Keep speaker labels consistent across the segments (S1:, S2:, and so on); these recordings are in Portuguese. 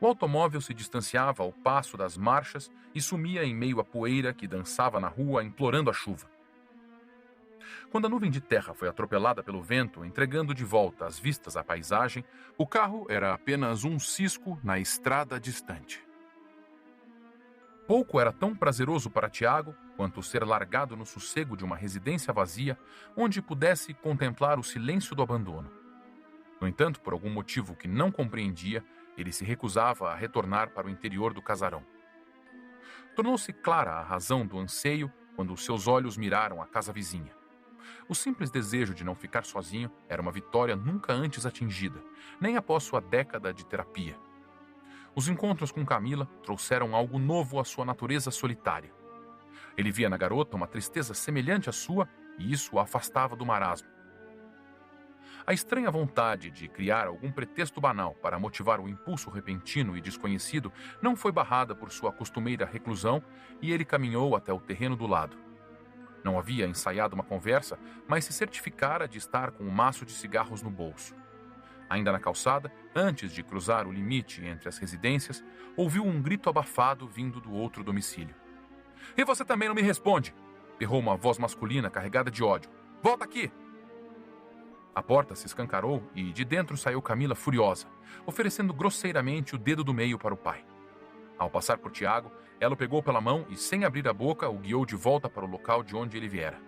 S1: O automóvel se distanciava ao passo das marchas e sumia em meio à poeira que dançava na rua, implorando a chuva. Quando a nuvem de terra foi atropelada pelo vento, entregando de volta as vistas à paisagem, o carro era apenas um cisco na estrada distante. Pouco era tão prazeroso para Tiago quanto ser largado no sossego de uma residência vazia, onde pudesse contemplar o silêncio do abandono. No entanto, por algum motivo que não compreendia, ele se recusava a retornar para o interior do casarão. Tornou-se clara a razão do anseio quando seus olhos miraram a casa vizinha. O simples desejo de não ficar sozinho era uma vitória nunca antes atingida, nem após sua década de terapia. Os encontros com Camila trouxeram algo novo à sua natureza solitária. Ele via na garota uma tristeza semelhante à sua e isso a afastava do marasmo. A estranha vontade de criar algum pretexto banal para motivar o impulso repentino e desconhecido não foi barrada por sua costumeira reclusão e ele caminhou até o terreno do lado. Não havia ensaiado uma conversa, mas se certificara de estar com um maço de cigarros no bolso. Ainda na calçada, antes de cruzar o limite entre as residências, ouviu um grito abafado vindo do outro domicílio. "E você também não me responde!" berrou uma voz masculina carregada de ódio. "Volta aqui!" A porta se escancarou e de dentro saiu Camila furiosa, oferecendo grosseiramente o dedo do meio para o pai. Ao passar por Tiago, ela o pegou pela mão e, sem abrir a boca, o guiou de volta para o local de onde ele viera.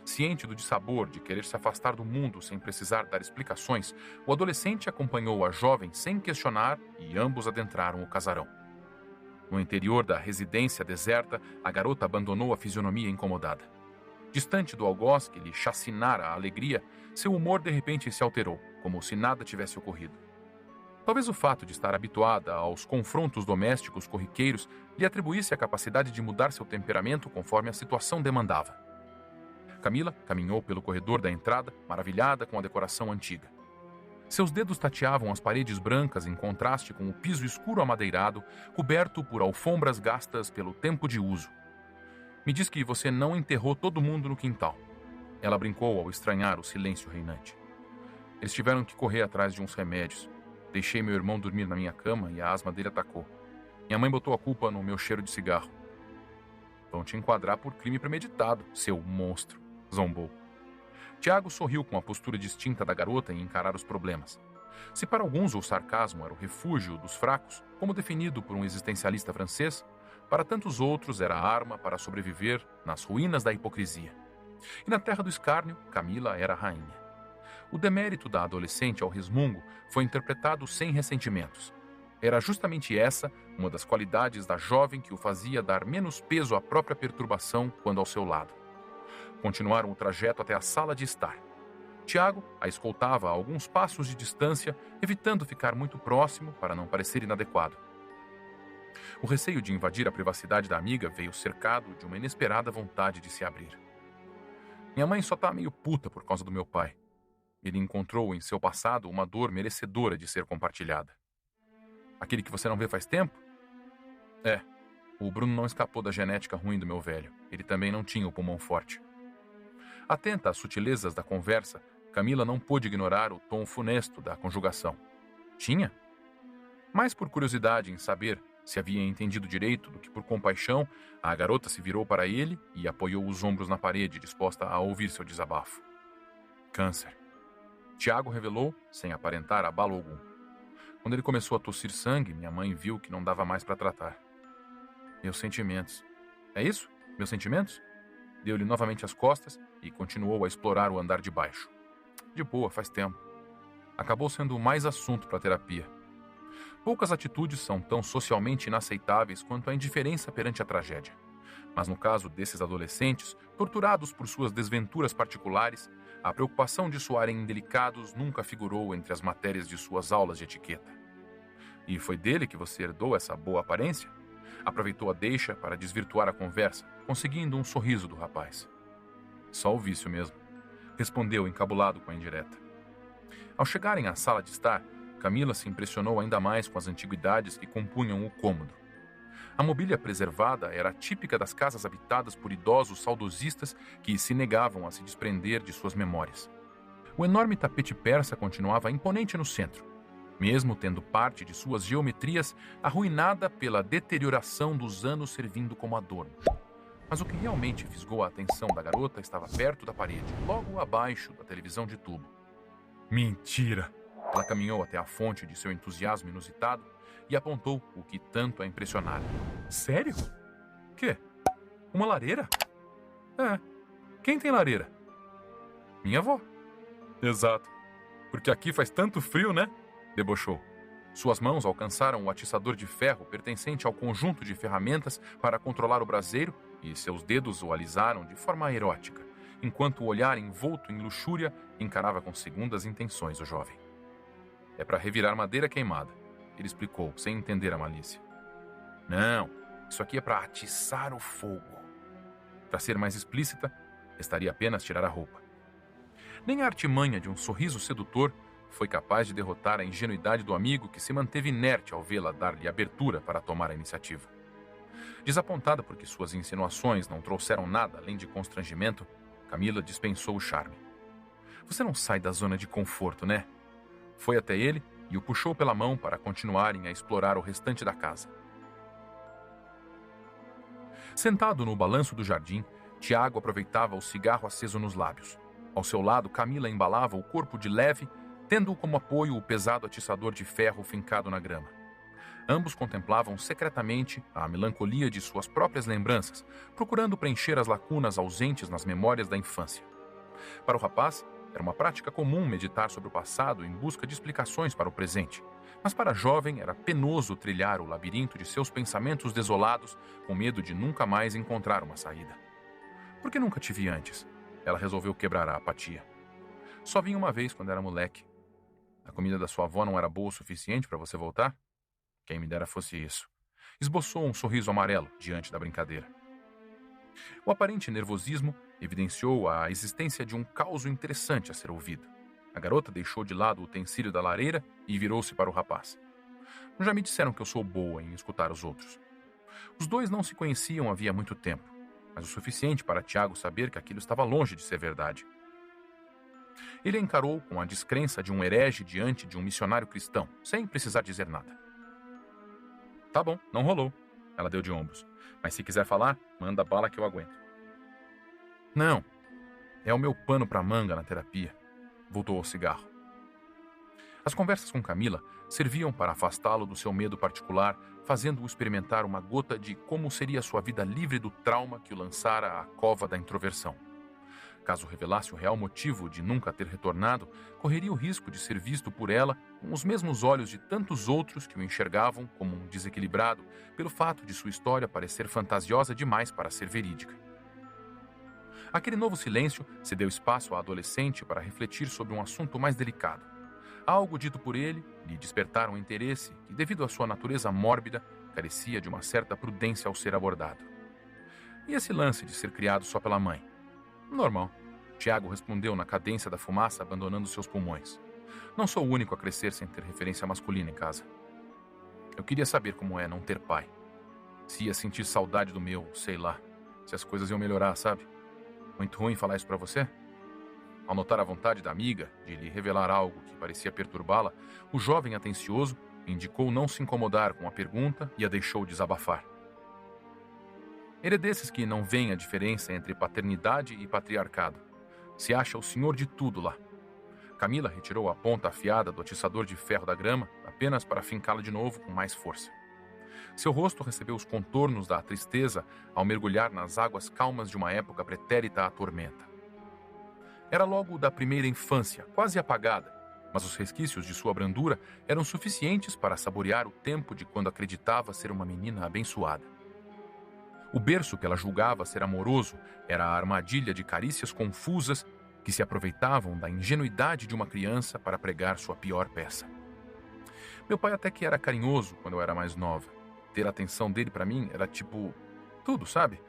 S1: Ciente do dissabor de querer se afastar do mundo sem precisar dar explicações, o adolescente acompanhou a jovem sem questionar e ambos adentraram o casarão. No interior da residência deserta, a garota abandonou a fisionomia incomodada. Distante do algoz que lhe chacinara a alegria, seu humor de repente se alterou, como se nada tivesse ocorrido. Talvez o fato de estar habituada aos confrontos domésticos corriqueiros lhe atribuísse a capacidade de mudar seu temperamento conforme a situação demandava. Camila caminhou pelo corredor da entrada, maravilhada com a decoração antiga. Seus dedos tateavam as paredes brancas em contraste com o piso escuro amadeirado, coberto por alfombras gastas pelo tempo de uso. "Me diz que você não enterrou todo mundo no quintal." Ela brincou ao estranhar o silêncio reinante. "Eles tiveram que correr atrás de uns remédios. Deixei meu irmão dormir na minha cama e a asma dele atacou. Minha mãe botou a culpa no meu cheiro de cigarro." "Vão te enquadrar por crime premeditado, seu monstro", zombou. Tiago sorriu com a postura distinta da garota em encarar os problemas. Se para alguns o sarcasmo era o refúgio dos fracos, como definido por um existencialista francês, para tantos outros era a arma para sobreviver nas ruínas da hipocrisia. E na terra do escárnio, Camila era a rainha. O demérito da adolescente ao resmungo foi interpretado sem ressentimentos. Era justamente essa uma das qualidades da jovem que o fazia dar menos peso à própria perturbação quando ao seu lado. Continuaram o trajeto até a sala de estar. Tiago a escoltava a alguns passos de distância, evitando ficar muito próximo para não parecer inadequado. O receio de invadir a privacidade da amiga veio cercado de uma inesperada vontade de se abrir. "Minha mãe só tá meio puta por causa do meu pai." Ele encontrou em seu passado uma dor merecedora de ser compartilhada. "Aquele que você não vê faz tempo?" "É, o Bruno não escapou da genética ruim do meu velho. Ele também não tinha o pulmão forte." Atenta às sutilezas da conversa, Camila não pôde ignorar o tom funesto da conjugação. "Tinha?" Mais por curiosidade em saber se havia entendido direito do que por compaixão, a garota se virou para ele e apoiou os ombros na parede, disposta a ouvir seu desabafo. "Câncer." Tiago revelou, sem aparentar abalo algum. "Quando ele começou a tossir sangue, minha mãe viu que não dava mais para tratar." "Meus sentimentos." "É isso? Meus sentimentos?" Deu-lhe novamente as costas e continuou a explorar o andar de baixo. "De boa, faz tempo." Acabou sendo mais assunto para a terapia. Poucas atitudes são tão socialmente inaceitáveis quanto a indiferença perante a tragédia. Mas no caso desses adolescentes, torturados por suas desventuras particulares, a preocupação de soarem indelicados nunca figurou entre as matérias de suas aulas de etiqueta. "E foi dele que você herdou essa boa aparência?" Aproveitou a deixa para desvirtuar a conversa, conseguindo um sorriso do rapaz. "Só o vício mesmo", respondeu encabulado com a indireta. Ao chegarem à sala de estar, Camila se impressionou ainda mais com as antiguidades que compunham o cômodo. A mobília preservada era típica das casas habitadas por idosos saudosistas que se negavam a se desprender de suas memórias. O enorme tapete persa continuava imponente no centro. mesmo tendo parte de suas geometrias arruinada pela deterioração dos anos servindo como adorno. Mas o que realmente fisgou a atenção da garota estava perto da parede, logo abaixo da televisão de tubo. Mentira! Ela caminhou até a fonte de seu entusiasmo inusitado e apontou o que tanto a impressionara. Sério? Quê? Uma lareira? É. Quem tem lareira? Minha avó. Exato. Porque aqui faz tanto frio, né? Debochou. Suas mãos alcançaram o atiçador de ferro pertencente ao conjunto de ferramentas para controlar o braseiro e seus dedos o alisaram de forma erótica, enquanto o olhar envolto em luxúria encarava com segundas intenções o jovem. É para revirar madeira queimada, ele explicou, sem entender a malícia. Não, isso aqui é para atiçar o fogo. Para ser mais explícita, restaria apenas tirar a roupa. Nem a artimanha de um sorriso sedutor foi capaz de derrotar a ingenuidade do amigo que se manteve inerte ao vê-la dar-lhe abertura para tomar a iniciativa. Desapontada porque suas insinuações não trouxeram nada além de constrangimento, Camila dispensou o charme. Você não sai da zona de conforto, né? Foi até ele e o puxou pela mão para continuarem a explorar o restante da casa. Sentado no balanço do jardim, Tiago aproveitava o cigarro aceso nos lábios. Ao seu lado, Camila embalava o corpo de leve, tendo como apoio o pesado atiçador de ferro fincado na grama. Ambos contemplavam secretamente a melancolia de suas próprias lembranças, procurando preencher as lacunas ausentes nas memórias da infância. Para o rapaz, era uma prática comum meditar sobre o passado em busca de explicações para o presente, mas para a jovem era penoso trilhar o labirinto de seus pensamentos desolados, com medo de nunca mais encontrar uma saída. Por que nunca te vi antes? Ela resolveu quebrar a apatia. Só vim uma vez quando era moleque. A comida da sua avó não era boa o suficiente para você voltar? Quem me dera fosse isso. Esboçou um sorriso amarelo diante da brincadeira. O aparente nervosismo evidenciou a existência de um causo interessante a ser ouvido. A garota deixou de lado o utensílio da lareira e virou-se para o rapaz. Já me disseram que eu sou boa em escutar os outros. Os dois não se conheciam havia muito tempo, mas o suficiente para Tiago saber que aquilo estava longe de ser verdade. Ele a encarou com a descrença de um herege diante de um missionário cristão, sem precisar dizer nada. Tá bom, não rolou. Ela deu de ombros. Mas se quiser falar, manda bala que eu aguento. Não, é o meu pano para manga na terapia. Voltou ao cigarro. As conversas com Camila serviam para afastá-lo do seu medo particular, fazendo-o experimentar uma gota de como seria sua vida livre do trauma que o lançara à cova da introversão. Caso revelasse o real motivo de nunca ter retornado, correria o risco de ser visto por ela com os mesmos olhos de tantos outros que o enxergavam como um desequilibrado pelo fato de sua história parecer fantasiosa demais para ser verídica. Aquele novo silêncio cedeu espaço à adolescente para refletir sobre um assunto mais delicado. Algo dito por ele lhe despertara um interesse que, devido à sua natureza mórbida, carecia de uma certa prudência ao ser abordado. E esse lance de ser criado só pela mãe? Normal. Tiago respondeu na cadência da fumaça, abandonando seus pulmões. Não sou o único a crescer sem ter referência masculina em casa. Eu queria saber como é não ter pai. Se ia sentir saudade do meu, sei lá. Se as coisas iam melhorar, sabe? Muito ruim falar isso pra você? Ao notar a vontade da amiga de lhe revelar algo que parecia perturbá-la, o jovem atencioso indicou não se incomodar com a pergunta e a deixou desabafar. Ele é desses que não vêem a diferença entre paternidade e patriarcado. Se acha o senhor de tudo lá. Camila retirou a ponta afiada do atiçador de ferro da grama, apenas para fincá-la de novo com mais força. Seu rosto recebeu os contornos da tristeza ao mergulhar nas águas calmas de uma época pretérita à tormenta. Era logo da primeira infância, quase apagada, mas os resquícios de sua brandura eram suficientes para saborear o tempo de quando acreditava ser uma menina abençoada. O berço que ela julgava ser amoroso era a armadilha de carícias confusas que se aproveitavam da ingenuidade de uma criança para pregar sua pior peça. Meu pai até que era carinhoso quando eu era mais nova. Ter a atenção dele para mim era tipo tudo, sabe?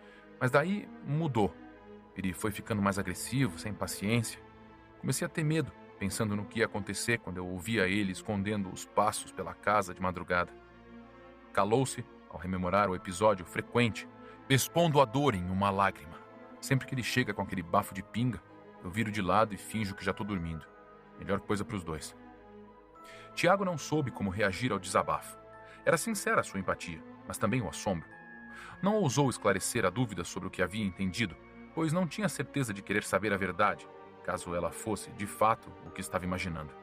S1: Mas daí mudou. Ele foi ficando mais agressivo, sem paciência. Comecei a ter medo, pensando no que ia acontecer quando eu ouvia ele escondendo os passos pela casa de madrugada. Calou-se ao rememorar o episódio frequente, expondo a dor em uma lágrima. Sempre que ele chega com aquele bafo de pinga, eu viro de lado e finjo que já estou dormindo. Melhor coisa para os dois. Tiago não soube como reagir ao desabafo. Era sincera a sua empatia, mas também o assombro. Não ousou esclarecer a dúvida sobre o que havia entendido, pois não tinha certeza de querer saber a verdade, caso ela fosse, de fato, o que estava imaginando.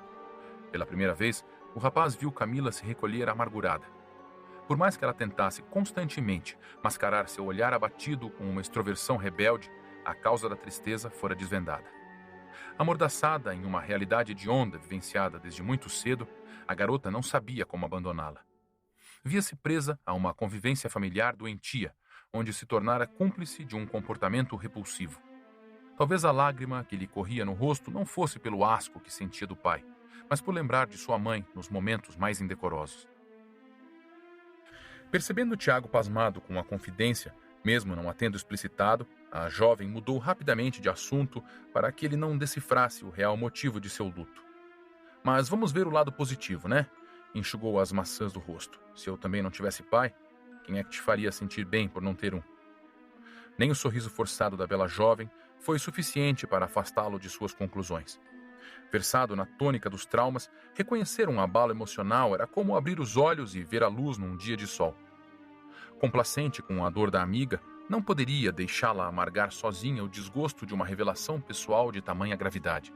S1: Pela primeira vez, o rapaz viu Camila se recolher amargurada. Por mais que ela tentasse constantemente mascarar seu olhar abatido com uma extroversão rebelde, a causa da tristeza fora desvendada. Amordaçada em uma realidade hedionda vivenciada desde muito cedo, a garota não sabia como abandoná-la. Via-se presa a uma convivência familiar doentia, onde se tornara cúmplice de um comportamento repulsivo. Talvez a lágrima que lhe corria no rosto não fosse pelo asco que sentia do pai, mas por lembrar de sua mãe nos momentos mais indecorosos. Percebendo Tiago pasmado com a confidência, mesmo não a tendo explicitado, a jovem mudou rapidamente de assunto para que ele não decifrasse o real motivo de seu luto. Mas vamos ver o lado positivo, né? Enxugou as maçãs do rosto. Se eu também não tivesse pai, quem é que te faria sentir bem por não ter um? Nem o sorriso forçado da bela jovem foi suficiente para afastá-lo de suas conclusões. Versado na tônica dos traumas, reconhecer um abalo emocional era como abrir os olhos e ver a luz num dia de sol. Complacente com a dor da amiga, não poderia deixá-la amargar sozinha o desgosto de uma revelação pessoal de tamanha gravidade.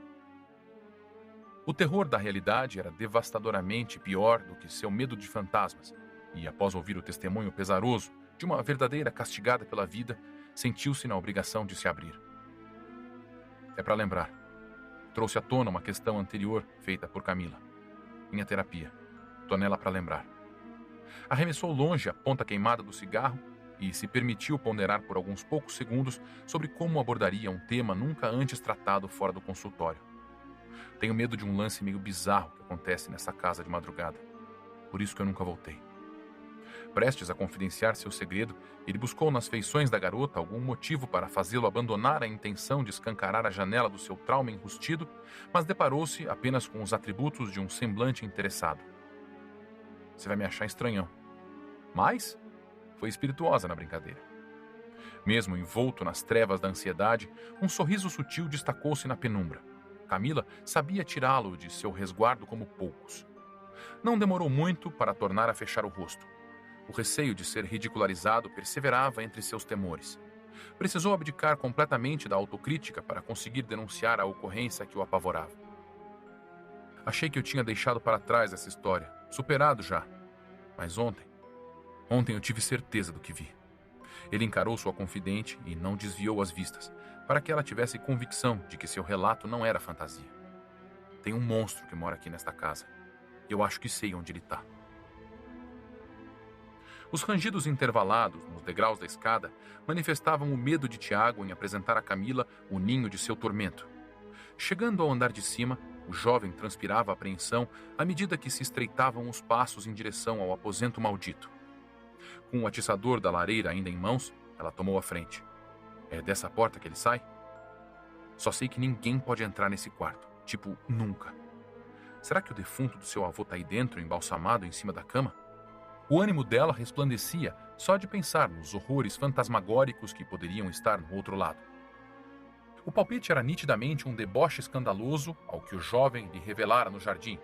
S1: O terror da realidade era devastadoramente pior do que seu medo de fantasmas, e após ouvir o testemunho pesaroso de uma verdadeira castigada pela vida, sentiu-se na obrigação de se abrir. É para lembrar. Trouxe à tona uma questão anterior feita por Camila. Minha terapia. Tô nela para lembrar. Arremessou longe a ponta queimada do cigarro e se permitiu ponderar por alguns poucos segundos sobre como abordaria um tema nunca antes tratado fora do consultório. Tenho medo de um lance meio bizarro que acontece nessa casa de madrugada. Por isso que eu nunca voltei. Prestes a confidenciar seu segredo, ele buscou nas feições da garota algum motivo para fazê-lo abandonar a intenção de escancarar a janela do seu trauma enrustido, mas deparou-se apenas com os atributos de um semblante interessado. Você vai me achar estranhão. Mas foi espirituosa na brincadeira. Mesmo envolto nas trevas da ansiedade, um sorriso sutil destacou-se na penumbra. Camila sabia tirá-lo de seu resguardo como poucos. Não demorou muito para tornar a fechar o rosto. O receio de ser ridicularizado perseverava entre seus temores. Precisou abdicar completamente da autocrítica para conseguir denunciar a ocorrência que o apavorava. Achei que eu tinha deixado para trás essa história, superado já. Mas ontem eu tive certeza do que vi. Ele encarou sua confidente e não desviou as vistas, para que ela tivesse convicção de que seu relato não era fantasia. Tem um monstro que mora aqui nesta casa. Eu acho que sei onde ele está. Os rangidos intervalados nos degraus da escada manifestavam o medo de Tiago em apresentar a Camila o ninho de seu tormento. Chegando ao andar de cima, o jovem transpirava apreensão à medida que se estreitavam os passos em direção ao aposento maldito. Com o atiçador da lareira ainda em mãos, ela tomou a frente. É dessa porta que ele sai? Só sei que ninguém pode entrar nesse quarto. Tipo, nunca. Será que o defunto do seu avô está aí dentro, embalsamado em cima da cama? O ânimo dela resplandecia só de pensar nos horrores fantasmagóricos que poderiam estar no outro lado. O palpite era nitidamente um deboche escandaloso ao que o jovem lhe revelara no jardim,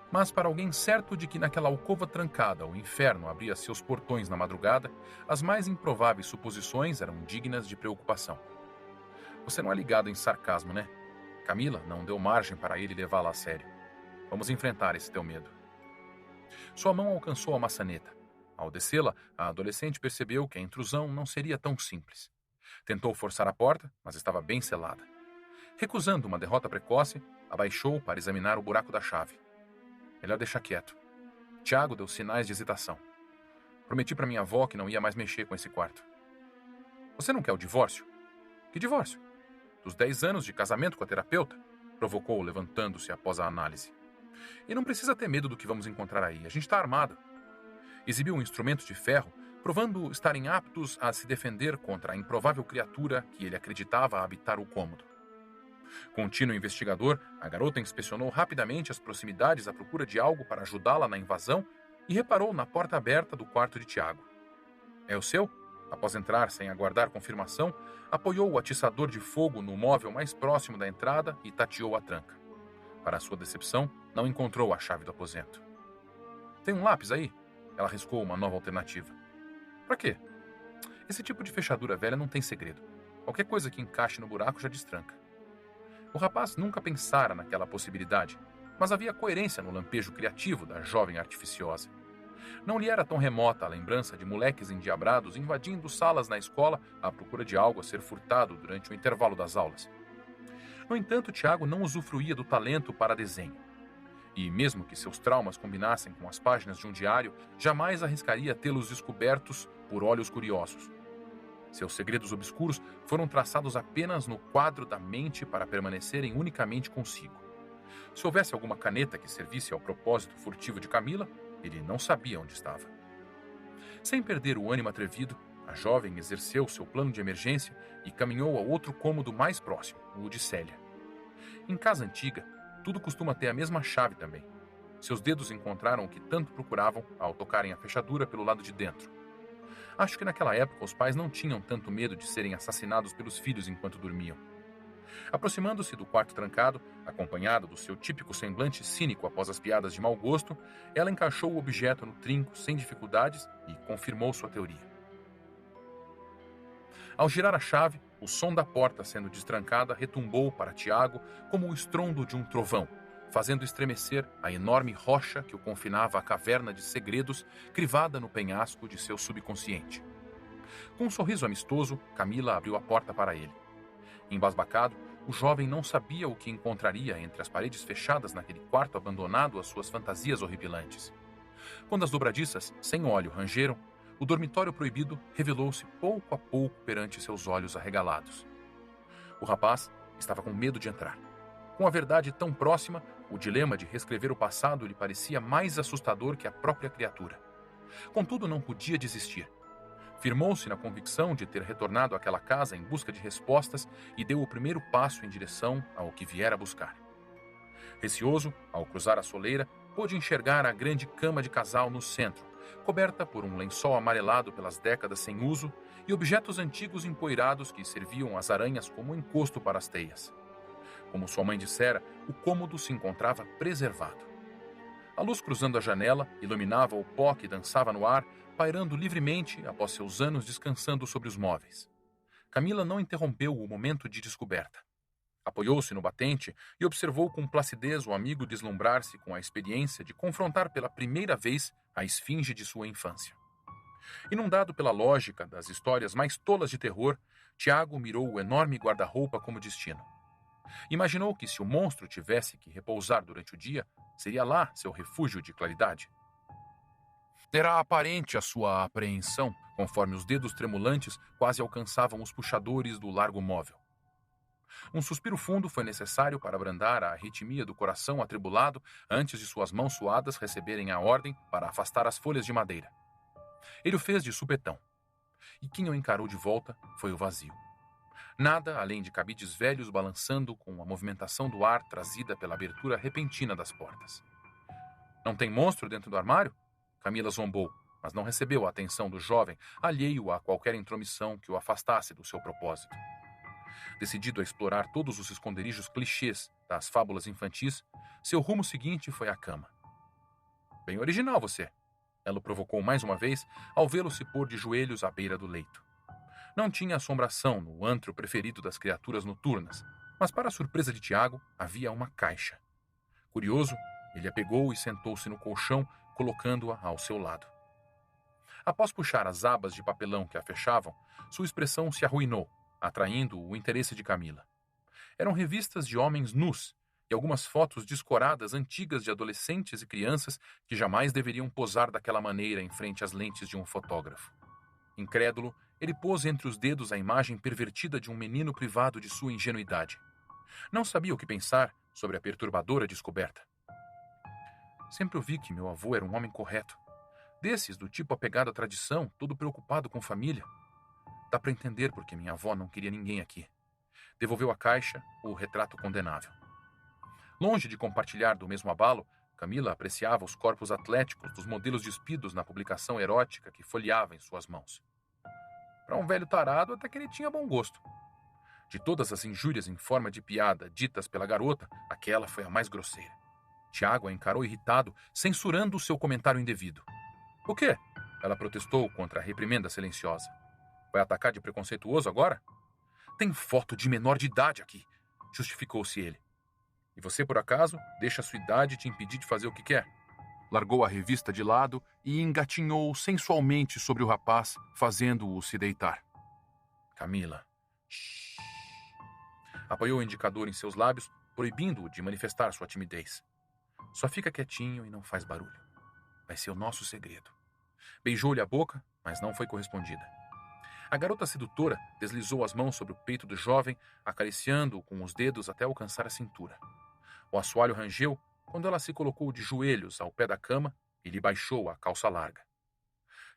S1: mas para alguém certo de que naquela alcova trancada o inferno abria seus portões na madrugada, as mais improváveis suposições eram dignas de preocupação. Você não é ligado em sarcasmo, né? Camila não deu margem para ele levá-la a sério. Vamos enfrentar esse teu medo. Sua mão alcançou a maçaneta. Ao descê-la, a adolescente percebeu que a intrusão não seria tão simples. Tentou forçar a porta, mas estava bem selada. Recusando uma derrota precoce, abaixou para examinar o buraco da chave. Melhor deixar quieto. Tiago deu sinais de hesitação. Prometi para minha avó que não ia mais mexer com esse quarto. Você não quer o divórcio? Que divórcio? Dos 10 anos de casamento com a terapeuta? Provocou, levantando-se após a análise. E não precisa ter medo do que vamos encontrar aí. A gente está armado. Exibiu um instrumento de ferro, provando estarem aptos a se defender contra a improvável criatura que ele acreditava habitar o cômodo. Contínuo investigador, a garota inspecionou rapidamente as proximidades à procura de algo para ajudá-la na invasão e reparou na porta aberta do quarto de Tiago. É o seu? Após entrar sem aguardar confirmação, apoiou o atiçador de fogo no móvel mais próximo da entrada e tateou a tranca. Para sua decepção, não encontrou a chave do aposento. Tem um lápis aí? Ela riscou uma nova alternativa. Para quê? Esse tipo de fechadura velha não tem segredo. Qualquer coisa que encaixe no buraco já destranca. O rapaz nunca pensara naquela possibilidade, mas havia coerência no lampejo criativo da jovem artificiosa. Não lhe era tão remota a lembrança de moleques endiabrados invadindo salas na escola à procura de algo a ser furtado durante o intervalo das aulas. No entanto, Tiago não usufruía do talento para desenho. E, mesmo que seus traumas combinassem com as páginas de um diário, jamais arriscaria tê-los descobertos por olhos curiosos. Seus segredos obscuros foram traçados apenas no quadro da mente para permanecerem unicamente consigo. Se houvesse alguma caneta que servisse ao propósito furtivo de Camila, ele não sabia onde estava. Sem perder o ânimo atrevido, a jovem exerceu seu plano de emergência e caminhou ao outro cômodo mais próximo, o de Célia. Em casa antiga, tudo costuma ter a mesma chave também. Seus dedos encontraram o que tanto procuravam ao tocarem a fechadura pelo lado de dentro. Acho que naquela época os pais não tinham tanto medo de serem assassinados pelos filhos enquanto dormiam. Aproximando-se do quarto trancado, acompanhada do seu típico semblante cínico após as piadas de mau gosto, ela encaixou o objeto no trinco sem dificuldades e confirmou sua teoria. Ao girar a chave, o som da porta sendo destrancada retumbou para Tiago como o estrondo de um trovão, fazendo estremecer a enorme rocha que o confinava à caverna de segredos crivada no penhasco de seu subconsciente. Com um sorriso amistoso, Camila abriu a porta para ele. Embasbacado, o jovem não sabia o que encontraria entre as paredes fechadas naquele quarto abandonado às suas fantasias horripilantes. Quando as dobradiças, sem óleo, rangeram, o dormitório proibido revelou-se pouco a pouco perante seus olhos arregalados. O rapaz estava com medo de entrar. Com a verdade tão próxima, o dilema de reescrever o passado lhe parecia mais assustador que a própria criatura. Contudo, não podia desistir. Firmou-se na convicção de ter retornado àquela casa em busca de respostas e deu o primeiro passo em direção ao que viera buscar. Receoso, ao cruzar a soleira, pôde enxergar a grande cama de casal no centro, coberta por um lençol amarelado pelas décadas sem uso e objetos antigos empoeirados que serviam às aranhas como encosto para as teias. Como sua mãe dissera, o cômodo se encontrava preservado. A luz cruzando a janela iluminava o pó que dançava no ar, pairando livremente após seus anos descansando sobre os móveis. Camila não interrompeu o momento de descoberta. Apoiou-se no batente e observou com placidez o amigo deslumbrar-se com a experiência de confrontar pela primeira vez a esfinge de sua infância. Inundado pela lógica das histórias mais tolas de terror, Tiago mirou o enorme guarda-roupa como destino. Imaginou que se o monstro tivesse que repousar durante o dia, seria lá seu refúgio de claridade. Era aparente a sua apreensão, conforme os dedos tremulantes quase alcançavam os puxadores do largo móvel. Um suspiro fundo foi necessário para abrandar a arritmia do coração atribulado antes de suas mãos suadas receberem a ordem para afastar as folhas de madeira. Ele o fez de supetão. E quem o encarou de volta foi o vazio. Nada além de cabides velhos balançando com a movimentação do ar trazida pela abertura repentina das portas. Não tem monstro dentro do armário? Camila zombou, mas não recebeu a atenção do jovem, alheio a qualquer intromissão que o afastasse do seu propósito. Decidido a explorar todos os esconderijos clichês das fábulas infantis, seu rumo seguinte foi a cama. Bem original você, ela o provocou mais uma vez ao vê-lo se pôr de joelhos à beira do leito. Não tinha assombração no antro preferido das criaturas noturnas, mas para a surpresa de Tiago, havia uma caixa. Curioso, ele a pegou e sentou-se no colchão, colocando-a ao seu lado. Após puxar as abas de papelão que a fechavam, sua expressão se arruinou, atraindo o interesse de Camila. Eram revistas de homens nus e algumas fotos descoradas antigas de adolescentes e crianças que jamais deveriam posar daquela maneira em frente às lentes de um fotógrafo. Incrédulo, ele pôs entre os dedos a imagem pervertida de um menino privado de sua ingenuidade. Não sabia o que pensar sobre a perturbadora descoberta. Sempre ouvi que meu avô era um homem correto. Desses, do tipo apegado à tradição, todo preocupado com família. Dá para entender porque minha avó não queria ninguém aqui. Devolveu à caixa o retrato condenável. Longe de compartilhar do mesmo abalo, Camila apreciava os corpos atléticos dos modelos despidos na publicação erótica que folheava em suas mãos. Para um velho tarado, até que ele tinha bom gosto. De todas as injúrias em forma de piada ditas pela garota, aquela foi a mais grosseira. Tiago a encarou irritado, censurando o seu comentário indevido. O quê? Ela protestou contra a reprimenda silenciosa. Vai atacar de preconceituoso agora? Tem foto de menor de idade aqui, justificou-se ele. E você, por acaso, deixa a sua idade te impedir de fazer o que quer? Largou a revista de lado e engatinhou sensualmente sobre o rapaz, fazendo-o se deitar. Camila. Shhh. Apoiou o indicador em seus lábios, proibindo-o de manifestar sua timidez. Só fica quietinho e não faz barulho. Vai ser o nosso segredo. Beijou-lhe a boca, mas não foi correspondida. A garota sedutora deslizou as mãos sobre o peito do jovem, acariciando-o com os dedos até alcançar a cintura. O assoalho rangeu quando ela se colocou de joelhos ao pé da cama e lhe baixou a calça larga.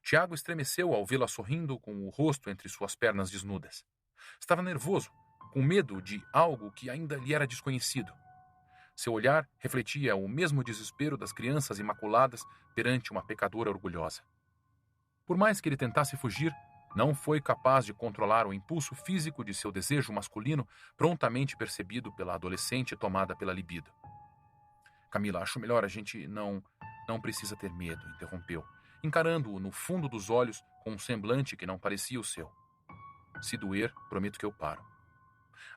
S1: Tiago estremeceu ao vê-la sorrindo com o rosto entre suas pernas desnudas. Estava nervoso, com medo de algo que ainda lhe era desconhecido. Seu olhar refletia o mesmo desespero das crianças imaculadas perante uma pecadora orgulhosa. Por mais que ele tentasse fugir, não foi capaz de controlar o impulso físico de seu desejo masculino, prontamente percebido pela adolescente tomada pela libido. Camila, acho melhor a gente não precisa ter medo, interrompeu, encarando-o no fundo dos olhos com um semblante que não parecia o seu. Se doer, prometo que eu paro.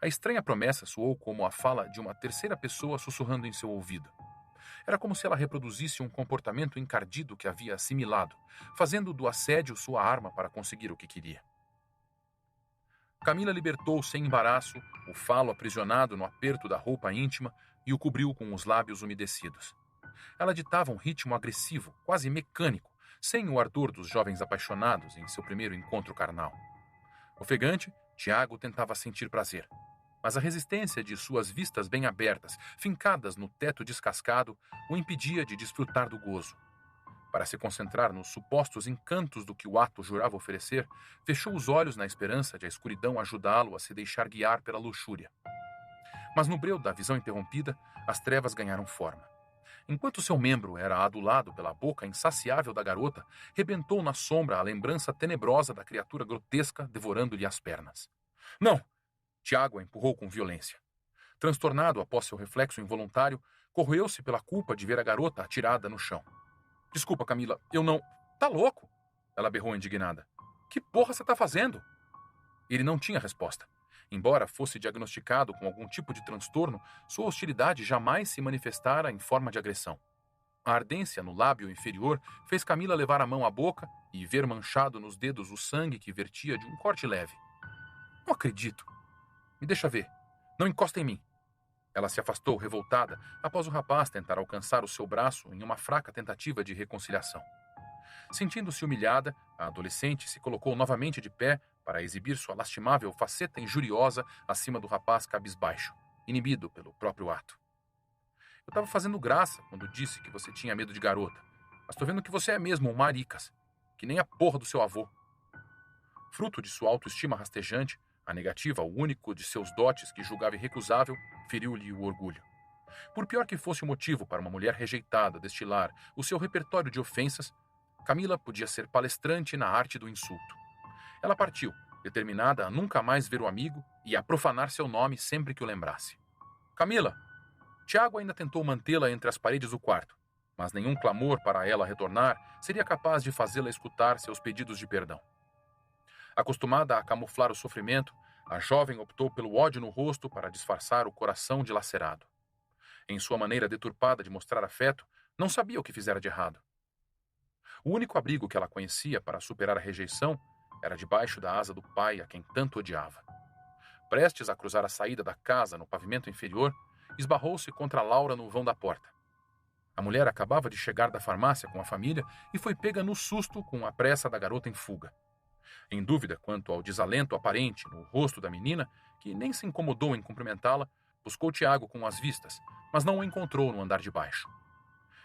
S1: A estranha promessa soou como a fala de uma terceira pessoa sussurrando em seu ouvido. Era como se ela reproduzisse um comportamento encardido que havia assimilado, fazendo do assédio sua arma para conseguir o que queria. Camila libertou sem embaraço o falo aprisionado no aperto da roupa íntima e o cobriu com os lábios umedecidos. Ela ditava um ritmo agressivo, quase mecânico, sem o ardor dos jovens apaixonados em seu primeiro encontro carnal. Ofegante, Tiago tentava sentir prazer, mas a resistência de suas vistas bem abertas, fincadas no teto descascado, o impedia de desfrutar do gozo. Para se concentrar nos supostos encantos do que o ato jurava oferecer, fechou os olhos na esperança de a escuridão ajudá-lo a se deixar guiar pela luxúria. Mas no breu da visão interrompida, as trevas ganharam forma. Enquanto seu membro era adulado pela boca insaciável da garota, rebentou na sombra a lembrança tenebrosa da criatura grotesca devorando-lhe as pernas. Não! Tiago a empurrou com violência. Transtornado após seu reflexo involuntário, corroeu-se pela culpa de ver a garota atirada no chão. Desculpa, Camila, eu não... Tá louco? Ela berrou indignada. Que porra você tá fazendo? Ele não tinha resposta. Embora fosse diagnosticado com algum tipo de transtorno, sua hostilidade jamais se manifestara em forma de agressão. A ardência no lábio inferior fez Camila levar a mão à boca e ver manchado nos dedos o sangue que vertia de um corte leve. Não acredito. Me deixa ver. Não encosta em mim. Ela se afastou revoltada após o rapaz tentar alcançar o seu braço em uma fraca tentativa de reconciliação. Sentindo-se humilhada, a adolescente se colocou novamente de pé para exibir sua lastimável faceta injuriosa acima do rapaz cabisbaixo, inibido pelo próprio ato. Eu estava fazendo graça quando disse que você tinha medo de garota, mas tô vendo que você é mesmo um maricas, que nem a porra do seu avô. Fruto de sua autoestima rastejante, a negativa ao único de seus dotes que julgava irrecusável feriu-lhe o orgulho. Por pior que fosse o motivo para uma mulher rejeitada destilar o seu repertório de ofensas, Camila podia ser palestrante na arte do insulto. Ela partiu, determinada a nunca mais ver o amigo e a profanar seu nome sempre que o lembrasse. Camila! Tiago ainda tentou mantê-la entre as paredes do quarto, mas nenhum clamor para ela retornar seria capaz de fazê-la escutar seus pedidos de perdão. Acostumada a camuflar o sofrimento, a jovem optou pelo ódio no rosto para disfarçar o coração dilacerado. Em sua maneira deturpada de mostrar afeto, não sabia o que fizera de errado. O único abrigo que ela conhecia para superar a rejeição era debaixo da asa do pai a quem tanto odiava. Prestes a cruzar a saída da casa no pavimento inferior, esbarrou-se contra Laura no vão da porta. A mulher acabava de chegar da farmácia com a família e foi pega no susto com a pressa da garota em fuga. Em dúvida quanto ao desalento aparente no rosto da menina, que nem se incomodou em cumprimentá-la, buscou Tiago com as vistas, mas não o encontrou no andar de baixo.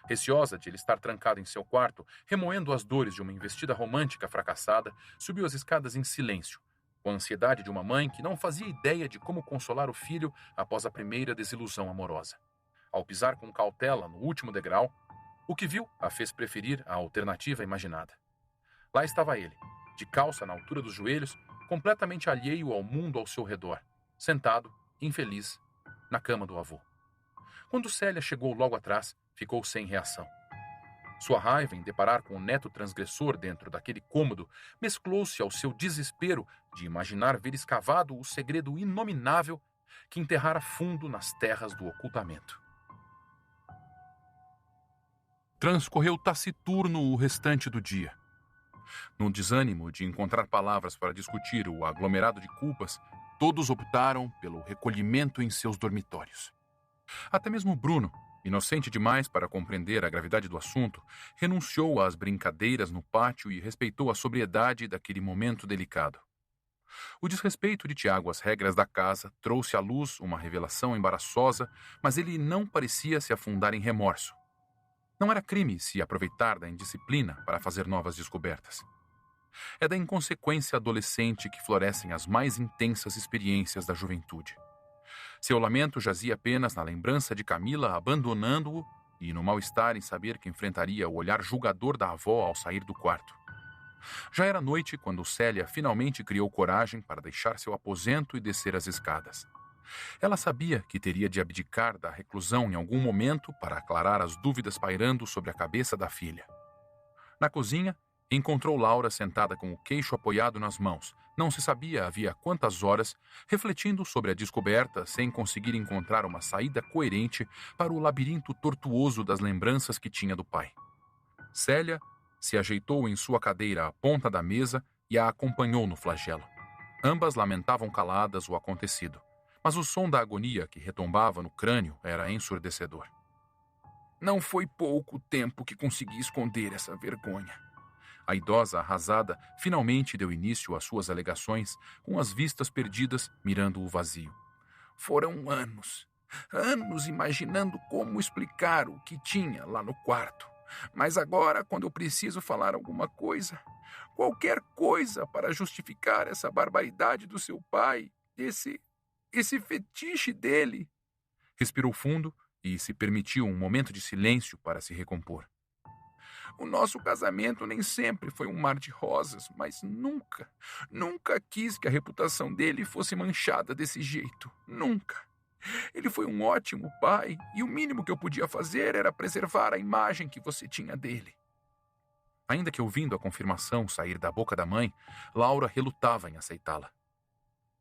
S1: Receosa de ele estar trancado em seu quarto, remoendo as dores de uma investida romântica fracassada, subiu as escadas em silêncio, com a ansiedade de uma mãe que não fazia ideia de como consolar o filho após a primeira desilusão amorosa. Ao pisar com cautela no último degrau, o que viu a fez preferir a alternativa imaginada. Lá estava ele, de calça na altura dos joelhos, completamente alheio ao mundo ao seu redor, sentado, infeliz, na cama do avô. Quando Célia chegou logo atrás, ficou sem reação. Sua raiva em deparar com o neto transgressor dentro daquele cômodo mesclou-se ao seu desespero de imaginar ver escavado o segredo inominável que enterrara fundo nas terras do ocultamento. Transcorreu taciturno o restante do dia. No desânimo de encontrar palavras para discutir o aglomerado de culpas, todos optaram pelo recolhimento em seus dormitórios. Até mesmo Bruno, inocente demais para compreender a gravidade do assunto, renunciou às brincadeiras no pátio e respeitou a sobriedade daquele momento delicado. O desrespeito de Tiago às regras da casa trouxe à luz uma revelação embaraçosa, mas ele não parecia se afundar em remorso. Não era crime se aproveitar da indisciplina para fazer novas descobertas. É da inconsequência adolescente que florescem as mais intensas experiências da juventude. Seu lamento jazia apenas na lembrança de Camila abandonando-o e no mal-estar em saber que enfrentaria o olhar julgador da avó ao sair do quarto. Já era noite quando Célia finalmente criou coragem para deixar seu aposento e descer as escadas. Ela sabia que teria de abdicar da reclusão em algum momento para aclarar as dúvidas pairando sobre a cabeça da filha. Na cozinha, encontrou Laura sentada com o queixo apoiado nas mãos, não se sabia havia quantas horas, refletindo sobre a descoberta sem conseguir encontrar uma saída coerente para o labirinto tortuoso das lembranças que tinha do pai. Célia se ajeitou em sua cadeira à ponta da mesa e a acompanhou no flagelo. Ambas lamentavam caladas o acontecido, mas o som da agonia que retombava no crânio era ensurdecedor. Não foi pouco tempo que consegui esconder essa vergonha. A idosa arrasada finalmente deu início às suas alegações, com as vistas perdidas, mirando o vazio. Foram anos imaginando como explicar o que tinha lá no quarto. Mas agora, quando eu preciso falar alguma coisa, qualquer coisa para justificar essa barbaridade do seu pai, esse fetiche dele... Respirou fundo e se permitiu um momento de silêncio para se recompor. O nosso casamento nem sempre foi um mar de rosas, mas nunca quis que a reputação dele fosse manchada desse jeito. Nunca. Ele foi um ótimo pai e o mínimo que eu podia fazer era preservar a imagem que você tinha dele. Ainda que ouvindo a confirmação sair da boca da mãe, Laura relutava em aceitá-la.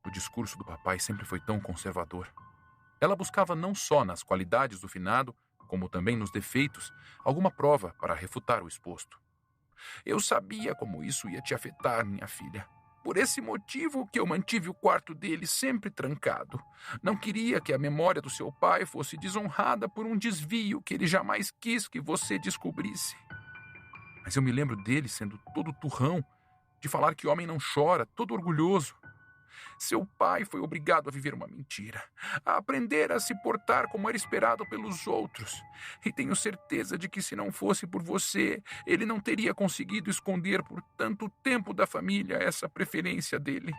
S1: O discurso do papai sempre foi tão conservador. Ela buscava não só nas qualidades do finado, como também nos defeitos, alguma prova para refutar o exposto. Eu sabia como isso ia te afetar, minha filha. Por esse motivo que eu mantive o quarto dele sempre trancado. Não queria que a memória do seu pai fosse desonrada por um desvio que ele jamais quis que você descobrisse. Mas eu me lembro dele sendo todo turrão, de falar que homem não chora, todo orgulhoso. Seu pai foi obrigado a viver uma mentira, a aprender a se portar como era esperado pelos outros. E tenho certeza de que se não fosse por você, ele não teria conseguido esconder por tanto tempo da família essa preferência dele.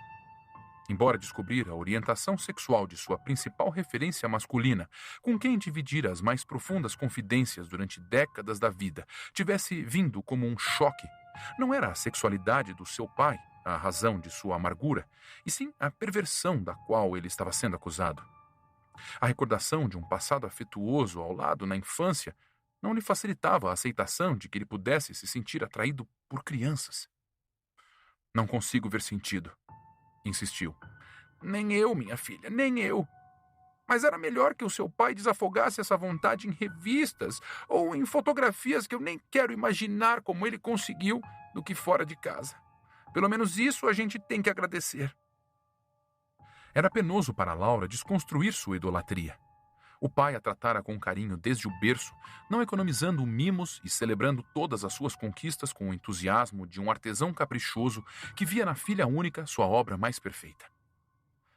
S1: Embora descobrir a orientação sexual de sua principal referência masculina, com quem dividira as mais profundas confidências durante décadas da vida, tivesse vindo como um choque, não era a sexualidade do seu pai a razão de sua amargura, e sim a perversão da qual ele estava sendo acusado. A recordação de um passado afetuoso ao lado na infância não lhe facilitava a aceitação de que ele pudesse se sentir atraído por crianças. Não consigo ver sentido, insistiu. Nem eu, minha filha, nem eu. Mas era melhor que o seu pai desafogasse essa vontade em revistas ou em fotografias que eu nem quero imaginar como ele conseguiu do que fora de casa. Pelo menos isso a gente tem que agradecer. Era penoso para Laura desconstruir sua idolatria. O pai a tratara com carinho desde o berço, não economizando mimos e celebrando todas as suas conquistas com o entusiasmo de um artesão caprichoso que via na filha única sua obra mais perfeita.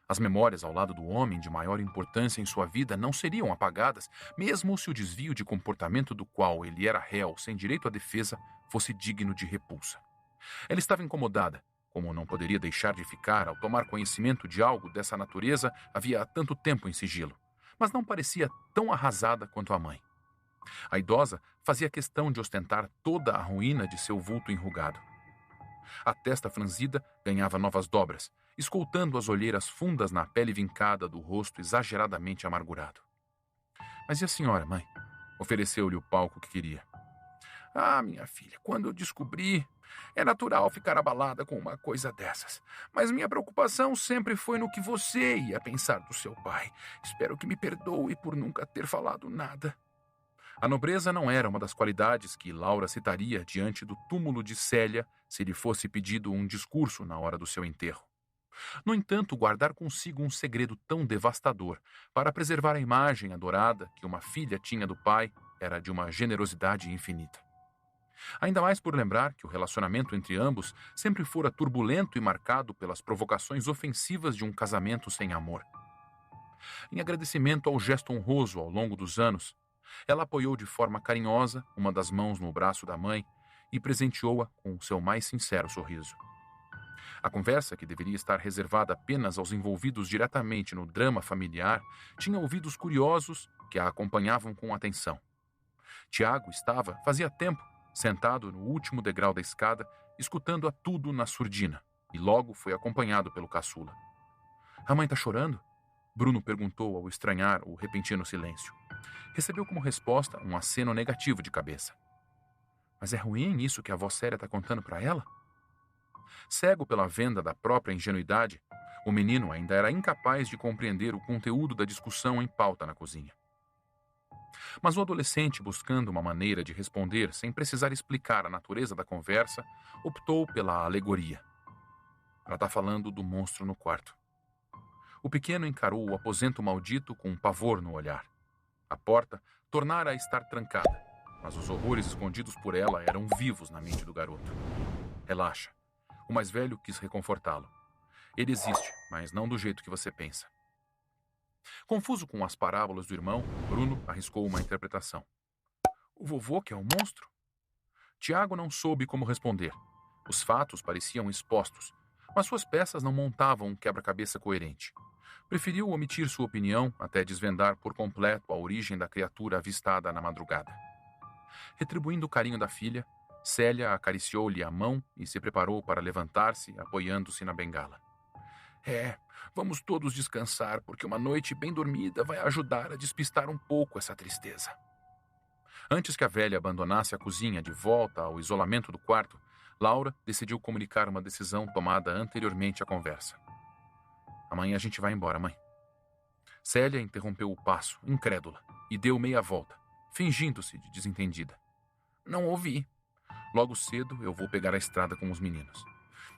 S1: As memórias ao lado do homem de maior importância em sua vida não seriam apagadas, mesmo se o desvio de comportamento do qual ele era réu sem direito à defesa fosse digno de repulsa. Ela estava incomodada, como não poderia deixar de ficar ao tomar conhecimento de algo dessa natureza havia tanto tempo em sigilo, mas não parecia tão arrasada quanto a mãe. A idosa fazia questão de ostentar toda a ruína de seu vulto enrugado. A testa franzida ganhava novas dobras, escoltando as olheiras fundas na pele vincada do rosto exageradamente amargurado. Mas e a senhora, mãe? Ofereceu-lhe o palco que queria. Ah, minha filha, quando eu descobri... É natural ficar abalada com uma coisa dessas. Mas minha preocupação sempre foi no que você ia pensar do seu pai. Espero que me perdoe por nunca ter falado nada. A nobreza não era uma das qualidades que Laura citaria diante do túmulo de Célia se lhe fosse pedido um discurso na hora do seu enterro. No entanto, guardar consigo um segredo tão devastador para preservar a imagem adorada que uma filha tinha do pai era de uma generosidade infinita. Ainda mais por lembrar que o relacionamento entre ambos sempre fora turbulento e marcado pelas provocações ofensivas de um casamento sem amor. Em agradecimento ao gesto honroso ao longo dos anos, ela apoiou de forma carinhosa uma das mãos no braço da mãe e presenteou-a com o seu mais sincero sorriso. A conversa, que deveria estar reservada apenas aos envolvidos diretamente no drama familiar, tinha ouvidos curiosos que a acompanhavam com atenção. Tiago estava, fazia tempo, sentado no último degrau da escada, escutando a tudo na surdina, e logo foi acompanhado pelo caçula. A mãe tá chorando? Bruno perguntou ao estranhar o repentino silêncio. Recebeu como resposta um aceno negativo de cabeça. Mas é ruim isso que a avó Célia tá contando para ela? Cego pela venda da própria ingenuidade, o menino ainda era incapaz de compreender o conteúdo da discussão em pauta na cozinha. Mas o adolescente, buscando uma maneira de responder sem precisar explicar a natureza da conversa, optou pela alegoria. Ela está falando do monstro no quarto. O pequeno encarou o aposento maldito com um pavor no olhar. A porta tornara a estar trancada, mas os horrores escondidos por ela eram vivos na mente do garoto. Relaxa. O mais velho quis reconfortá-lo. Ele existe, mas não do jeito que você pensa. Confuso com as parábolas do irmão, Bruno arriscou uma interpretação. O vovô que é um monstro? Tiago não soube como responder. Os fatos pareciam expostos, mas suas peças não montavam um quebra-cabeça coerente. Preferiu omitir sua opinião até desvendar por completo a origem da criatura avistada na madrugada. Retribuindo o carinho da filha, Célia acariciou-lhe a mão e se preparou para levantar-se, apoiando-se na bengala. Vamos todos descansar, porque uma noite bem dormida vai ajudar a despistar um pouco essa tristeza. Antes que a velha abandonasse a cozinha de volta ao isolamento do quarto, Laura decidiu comunicar uma decisão tomada anteriormente à conversa. Amanhã a gente vai embora, mãe. Célia interrompeu o passo, incrédula, e deu meia volta, fingindo-se de desentendida. Não ouvi. Logo cedo eu vou pegar a estrada com os meninos.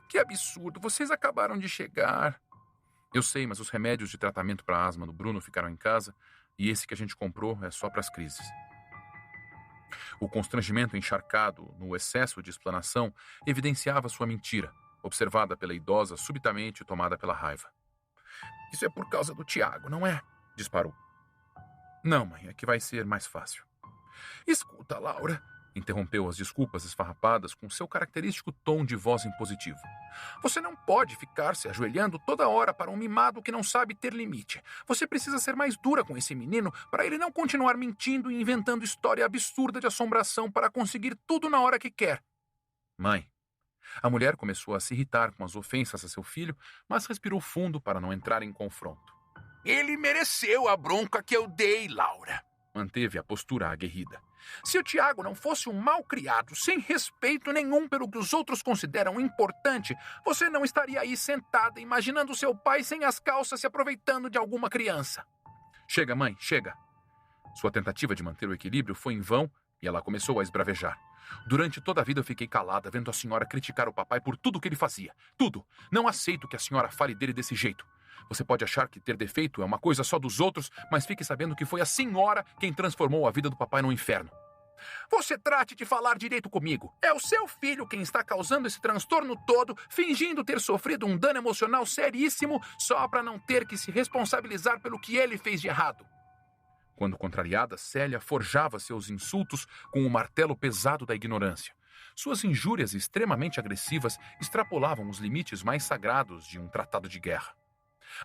S1: Que absurdo, vocês acabaram de chegar. Eu sei, mas os remédios de tratamento para asma do Bruno ficaram em casa e esse que a gente comprou é só para as crises. O constrangimento encharcado no excesso de explanação evidenciava sua mentira, observada pela idosa subitamente tomada pela raiva. Isso é por causa do Tiago, não é? Disparou. Não, mãe, é que vai ser mais fácil. Escuta, Laura, interrompeu as desculpas esfarrapadas com seu característico tom de voz impositivo. Você não pode ficar se ajoelhando toda hora para um mimado que não sabe ter limite. Você precisa ser mais dura com esse menino para ele não continuar mentindo e inventando história absurda de assombração para conseguir tudo na hora que quer. Mãe. A mulher começou a se irritar com as ofensas a seu filho, mas respirou fundo para não entrar em confronto. Ele mereceu a bronca que eu dei, Laura. Manteve a postura aguerrida. Se o Tiago não fosse um mal-criado, sem respeito nenhum pelo que os outros consideram importante, você não estaria aí sentada imaginando seu pai sem as calças se aproveitando de alguma criança. Chega, mãe, chega. Sua tentativa de manter o equilíbrio foi em vão e ela começou a esbravejar. Durante toda a vida eu fiquei calada vendo a senhora criticar o papai por tudo que ele fazia. Tudo. Não aceito que a senhora fale dele desse jeito. Você pode achar que ter defeito é uma coisa só dos outros, mas fique sabendo que foi a senhora quem transformou a vida do papai no inferno. Você trate de falar direito comigo. É o seu filho quem está causando esse transtorno todo, fingindo ter sofrido um dano emocional seríssimo só para não ter que se responsabilizar pelo que ele fez de errado. Quando contrariada, Célia forjava seus insultos com o martelo pesado da ignorância. Suas injúrias extremamente agressivas extrapolavam os limites mais sagrados de um tratado de guerra.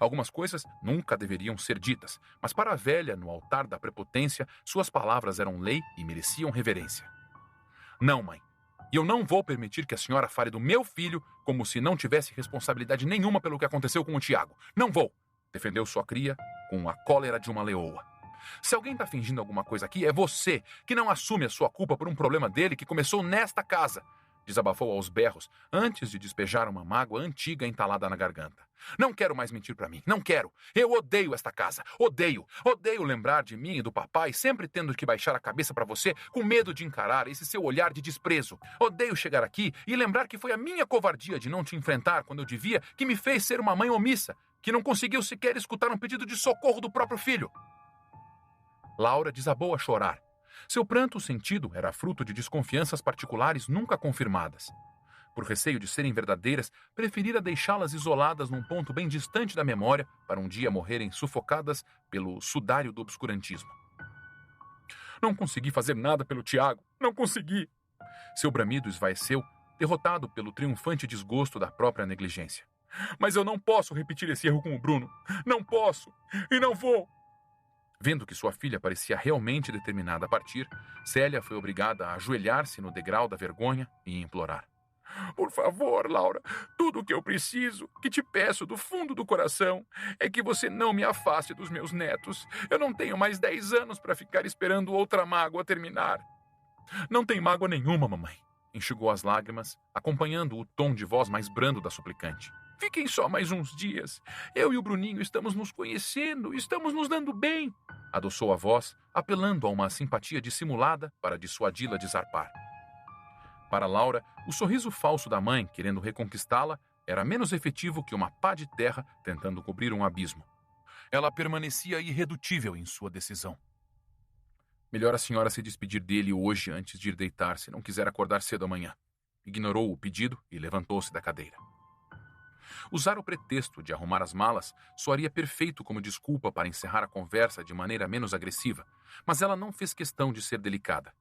S1: Algumas coisas nunca deveriam ser ditas, mas para a velha, no altar da prepotência, suas palavras eram lei e mereciam reverência. Não, mãe. E eu não vou permitir que a senhora fale do meu filho como se não tivesse responsabilidade nenhuma pelo que aconteceu com o Tiago. Não vou! Defendeu sua cria com a cólera de uma leoa. Se alguém está fingindo alguma coisa aqui, é você, que não assume a sua culpa por um problema dele que começou nesta casa. Desabafou aos berros, antes de despejar uma mágoa antiga entalada na garganta. Não quero mais mentir para mim, não quero. Eu odeio esta casa, odeio. Odeio lembrar de mim e do papai sempre tendo que baixar a cabeça para você com medo de encarar esse seu olhar de desprezo. Odeio chegar aqui e lembrar que foi a minha covardia de não te enfrentar quando eu devia que me fez ser uma mãe omissa, que não conseguiu sequer escutar um pedido de socorro do próprio filho. Laura desabou a chorar. Seu pranto sentido era fruto de desconfianças particulares nunca confirmadas. Por receio de serem verdadeiras, preferira deixá-las isoladas num ponto bem distante da memória para um dia morrerem sufocadas pelo sudário do obscurantismo. Não consegui fazer nada pelo Tiago. Não consegui. Seu bramido esvaeceu, derrotado pelo triunfante desgosto da própria negligência. Mas eu não posso repetir esse erro com o Bruno. Não posso. E não vou. Vendo que sua filha parecia realmente determinada a partir, Célia foi obrigada a ajoelhar-se no degrau da vergonha e implorar. Por favor, Laura, tudo o que eu preciso, que te peço do fundo do coração, é que você não me afaste dos meus netos. Eu não tenho mais 10 anos para ficar esperando outra mágoa terminar. Não tem mágoa nenhuma, mamãe. Enxugou as lágrimas, acompanhando o tom de voz mais brando da suplicante. Fiquem só mais uns dias. Eu e o Bruninho estamos nos conhecendo, estamos nos dando bem. Adoçou a voz, apelando a uma simpatia dissimulada para dissuadi-la de zarpar. Para Laura, o sorriso falso da mãe, querendo reconquistá-la, era menos efetivo que uma pá de terra tentando cobrir um abismo. Ela permanecia irredutível em sua decisão. Melhor a senhora se despedir dele hoje antes de ir deitar, se não quiser acordar cedo amanhã. Ignorou o pedido e levantou-se da cadeira. Usar o pretexto de arrumar as malas soaria perfeito como desculpa para encerrar a conversa de maneira menos agressiva, mas ela não fez questão de ser delicada.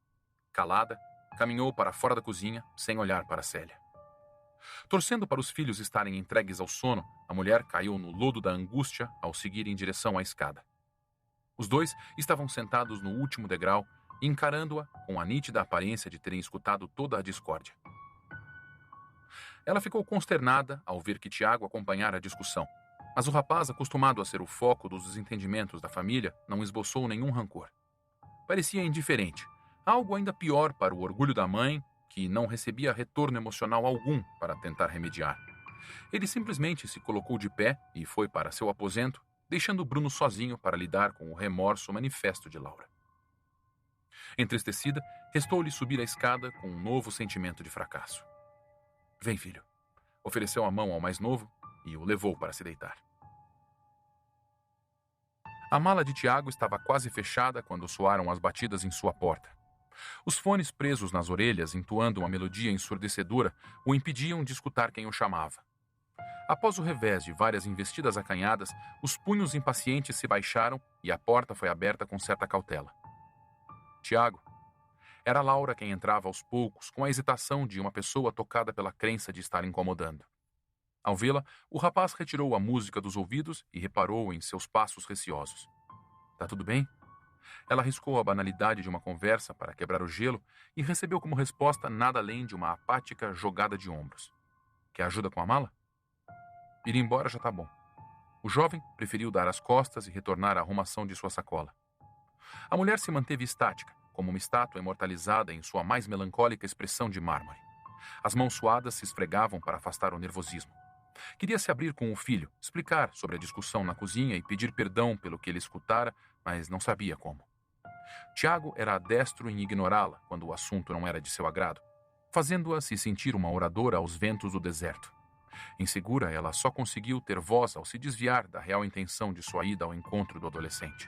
S1: Calada, caminhou para fora da cozinha, sem olhar para Célia. Torcendo para os filhos estarem entregues ao sono, a mulher caiu no lodo da angústia ao seguir em direção à escada. Os dois estavam sentados no último degrau, encarando-a com a nítida aparência de terem escutado toda a discórdia. Ela ficou consternada ao ver que Tiago acompanhara a discussão, mas o rapaz, acostumado a ser o foco dos desentendimentos da família, não esboçou nenhum rancor. Parecia indiferente, algo ainda pior para o orgulho da mãe, que não recebia retorno emocional algum para tentar remediar. Ele simplesmente se colocou de pé e foi para seu aposento, deixando Bruno sozinho para lidar com o remorso manifesto de Laura. Entristecida, restou-lhe subir a escada com um novo sentimento de fracasso. Vem, filho. Ofereceu a mão ao mais novo e o levou para se deitar. A mala de Tiago estava quase fechada quando soaram as batidas em sua porta. Os fones presos nas orelhas, entoando uma melodia ensurdecedora, o impediam de escutar quem o chamava. Após o revés de várias investidas acanhadas, os punhos impacientes se baixaram e a porta foi aberta com certa cautela. Tiago. Era Laura quem entrava aos poucos, com a hesitação de uma pessoa tocada pela crença de estar incomodando. Ao vê-la, o rapaz retirou a música dos ouvidos e reparou em seus passos receosos. Tá tudo bem? Ela arriscou a banalidade de uma conversa para quebrar o gelo e recebeu como resposta nada além de uma apática jogada de ombros. Quer ajuda com a mala? Ir embora já tá bom. O jovem preferiu dar as costas e retornar à arrumação de sua sacola. A mulher se manteve estática, como uma estátua imortalizada em sua mais melancólica expressão de mármore. As mãos suadas se esfregavam para afastar o nervosismo. Queria se abrir com o filho, explicar sobre a discussão na cozinha e pedir perdão pelo que ele escutara, mas não sabia como. Tiago era destro em ignorá-la quando o assunto não era de seu agrado, fazendo-a se sentir uma oradora aos ventos do deserto. Insegura, ela só conseguiu ter voz ao se desviar da real intenção de sua ida ao encontro do adolescente.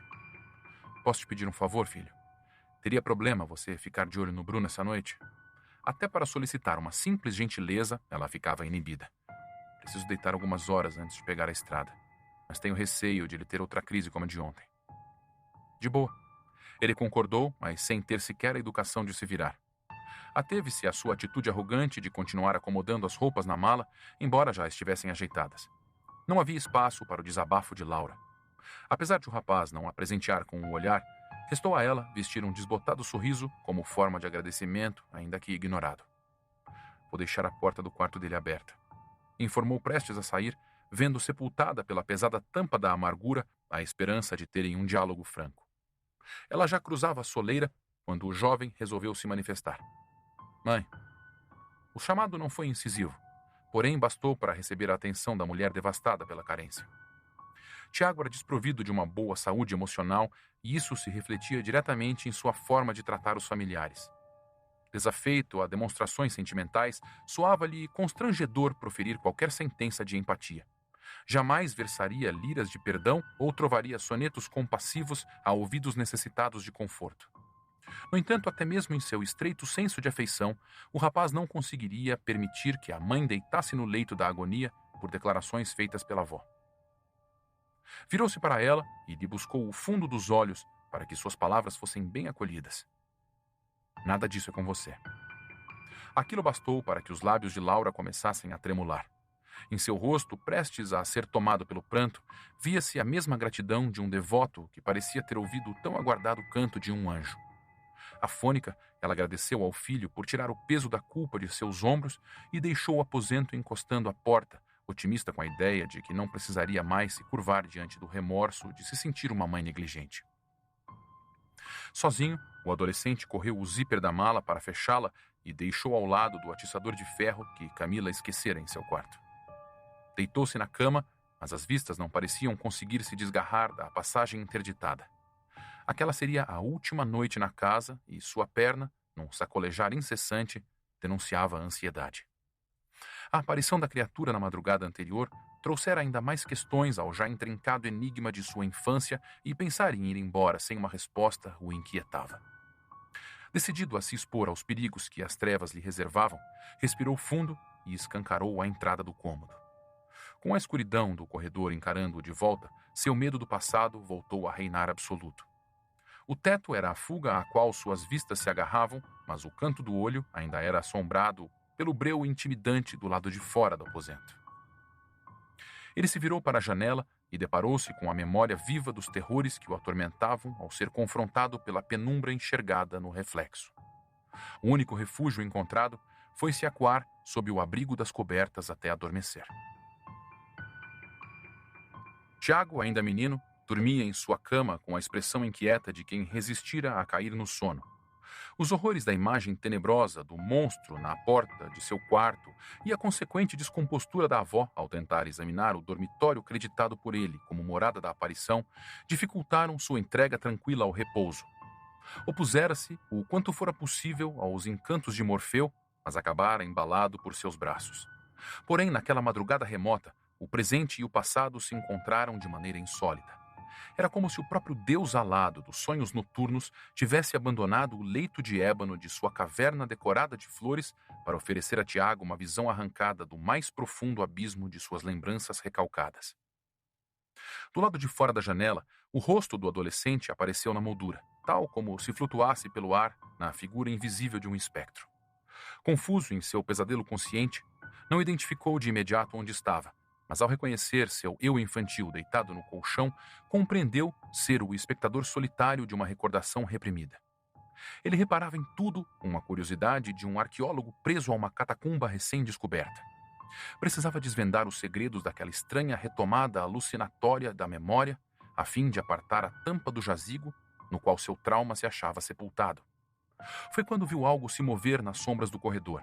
S1: Posso te pedir um favor, filho? Teria problema você ficar de olho no Bruno essa noite? Até para solicitar uma simples gentileza, ela ficava inibida. Preciso deitar algumas horas antes de pegar a estrada, mas tenho receio de ele ter outra crise como a de ontem. De boa. Ele concordou, mas sem ter sequer a educação de se virar. Ateve-se à sua atitude arrogante de continuar acomodando as roupas na mala, embora já estivessem ajeitadas. Não havia espaço para o desabafo de Laura. Apesar de o rapaz não a presentear com um olhar, restou a ela vestir um desbotado sorriso como forma de agradecimento, ainda que ignorado. ao deixar a porta do quarto dele aberta. Informou prestes a sair, vendo sepultada pela pesada tampa da amargura a esperança de terem um diálogo franco. Ela já cruzava a soleira quando o jovem resolveu se manifestar. Mãe. O chamado não foi incisivo, porém bastou para receber a atenção da mulher devastada pela carência. Tiago era desprovido de uma boa saúde emocional e isso se refletia diretamente em sua forma de tratar os familiares. Desafeito a demonstrações sentimentais, soava-lhe constrangedor proferir qualquer sentença de empatia. Jamais versaria liras de perdão ou trovaria sonetos compassivos a ouvidos necessitados de conforto. No entanto, até mesmo em seu estreito senso de afeição, o rapaz não conseguiria permitir que a mãe deitasse no leito da agonia por declarações feitas pela avó. Virou-se para ela e lhe buscou o fundo dos olhos para que suas palavras fossem bem acolhidas. Nada disso é com você. Aquilo bastou para que os lábios de Laura começassem a tremular. Em seu rosto, prestes a ser tomado pelo pranto, via-se a mesma gratidão de um devoto que parecia ter ouvido o tão aguardado canto de um anjo. Afônica, ela agradeceu ao filho por tirar o peso da culpa de seus ombros e deixou o aposento encostando à porta, otimista com a ideia de que não precisaria mais se curvar diante do remorso de se sentir uma mãe negligente. Sozinho, o adolescente correu o zíper da mala para fechá-la e deixou ao lado do atiçador de ferro que Camila esquecera em seu quarto. Deitou-se na cama, mas as vistas não pareciam conseguir se desgarrar da passagem interditada. Aquela seria a última noite na casa e sua perna, num sacolejar incessante, denunciava a ansiedade. A aparição da criatura na madrugada anterior trouxera ainda mais questões ao já intrincado enigma de sua infância e pensar em ir embora sem uma resposta o inquietava. Decidido a se expor aos perigos que as trevas lhe reservavam, respirou fundo e escancarou a entrada do cômodo. Com a escuridão do corredor encarando-o de volta, seu medo do passado voltou a reinar absoluto. O teto era a fuga à qual suas vistas se agarravam, mas o canto do olho ainda era assombrado pelo breu intimidante do lado de fora do aposento. Ele se virou para a janela e deparou-se com a memória viva dos terrores que o atormentavam ao ser confrontado pela penumbra enxergada no reflexo. O único refúgio encontrado foi se acuar sob o abrigo das cobertas até adormecer. Tiago, ainda menino, dormia em sua cama com a expressão inquieta de quem resistira a cair no sono. Os horrores da imagem tenebrosa do monstro na porta de seu quarto e a consequente descompostura da avó ao tentar examinar o dormitório creditado por ele como morada da aparição dificultaram sua entrega tranquila ao repouso. Opusera-se o quanto fora possível aos encantos de Morfeu, mas acabara embalado por seus braços. Porém, naquela madrugada remota, o presente e o passado se encontraram de maneira insólita. Era como se o próprio Deus alado dos sonhos noturnos tivesse abandonado o leito de ébano de sua caverna decorada de flores para oferecer a Tiago uma visão arrancada do mais profundo abismo de suas lembranças recalcadas. Do lado de fora da janela, o rosto do adolescente apareceu na moldura, tal como se flutuasse pelo ar na figura invisível de um espectro. Confuso em seu pesadelo consciente, não identificou de imediato onde estava, mas ao reconhecer seu eu infantil deitado no colchão, compreendeu ser o espectador solitário de uma recordação reprimida. Ele reparava em tudo com uma curiosidade de um arqueólogo preso a uma catacumba recém-descoberta. Precisava desvendar os segredos daquela estranha retomada alucinatória da memória, a fim de apartar a tampa do jazigo no qual seu trauma se achava sepultado. Foi quando viu algo se mover nas sombras do corredor.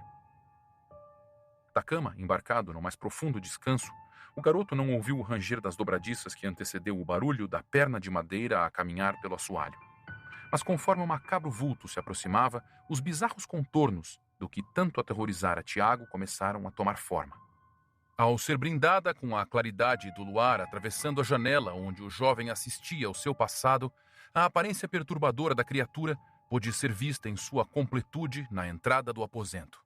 S1: Da cama, embarcado no mais profundo descanso, o garoto não ouviu o ranger das dobradiças que antecedeu o barulho da perna de madeira a caminhar pelo assoalho. Mas conforme o macabro vulto se aproximava, os bizarros contornos do que tanto aterrorizara Tiago começaram a tomar forma. Ao ser brindada com a claridade do luar atravessando a janela onde o jovem assistia ao seu passado, a aparência perturbadora da criatura pôde ser vista em sua completude na entrada do aposento.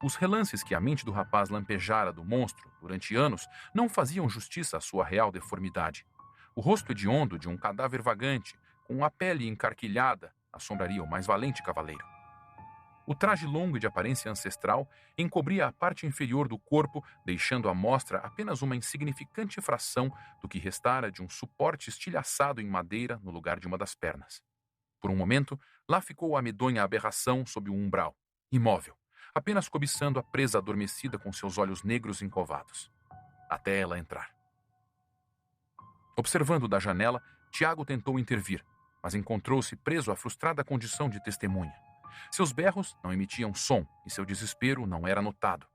S1: Os relances que a mente do rapaz lampejara do monstro durante anos não faziam justiça à sua real deformidade. O rosto hediondo de um cadáver vagante, com a pele encarquilhada, assombraria o mais valente cavaleiro. O traje longo e de aparência ancestral encobria a parte inferior do corpo, deixando à mostra apenas uma insignificante fração do que restara de um suporte estilhaçado em madeira no lugar de uma das pernas. Por um momento, lá ficou a medonha aberração sob o umbral, imóvel, apenas cobiçando a presa adormecida com seus olhos negros encovados, até ela entrar. Observando da janela, Tiago tentou intervir, mas encontrou-se preso à frustrada condição de testemunha. Seus berros não emitiam som e seu desespero não era notado.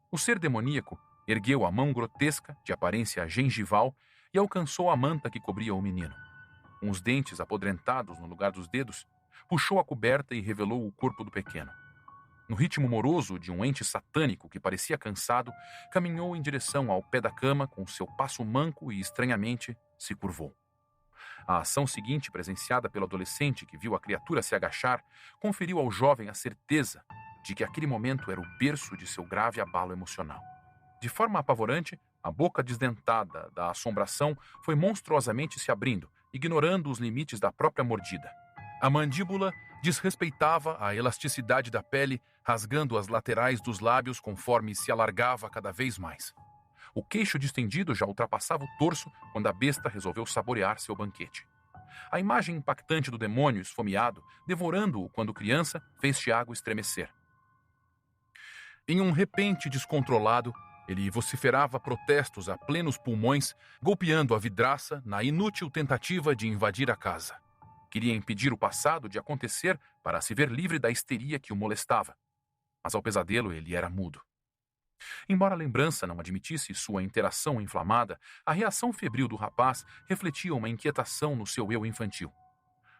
S1: O ser demoníaco ergueu a mão grotesca, de aparência gengival, e alcançou a manta que cobria o menino. Com os dentes apodrentados no lugar dos dedos, puxou a coberta e revelou o corpo do pequeno. No ritmo moroso de um ente satânico que parecia cansado, caminhou em direção ao pé da cama com seu passo manco e, estranhamente, se curvou. A ação seguinte, presenciada pelo adolescente que viu a criatura se agachar, conferiu ao jovem a certeza de que aquele momento era o berço de seu grave abalo emocional. De forma apavorante, a boca desdentada da assombração foi monstruosamente se abrindo, ignorando os limites da própria mordida. A mandíbula desrespeitava a elasticidade da pele, rasgando as laterais dos lábios conforme se alargava cada vez mais. O queixo distendido já ultrapassava o torso quando a besta resolveu saborear seu banquete. A imagem impactante do demônio esfomeado, devorando-o quando criança, fez Tiago estremecer. Em um repente descontrolado, ele vociferava protestos a plenos pulmões, golpeando a vidraça na inútil tentativa de invadir a casa. Queria impedir o passado de acontecer para se ver livre da histeria que o molestava. Mas ao pesadelo ele era mudo. Embora a lembrança não admitisse sua interação inflamada, a reação febril do rapaz refletia uma inquietação no seu eu infantil.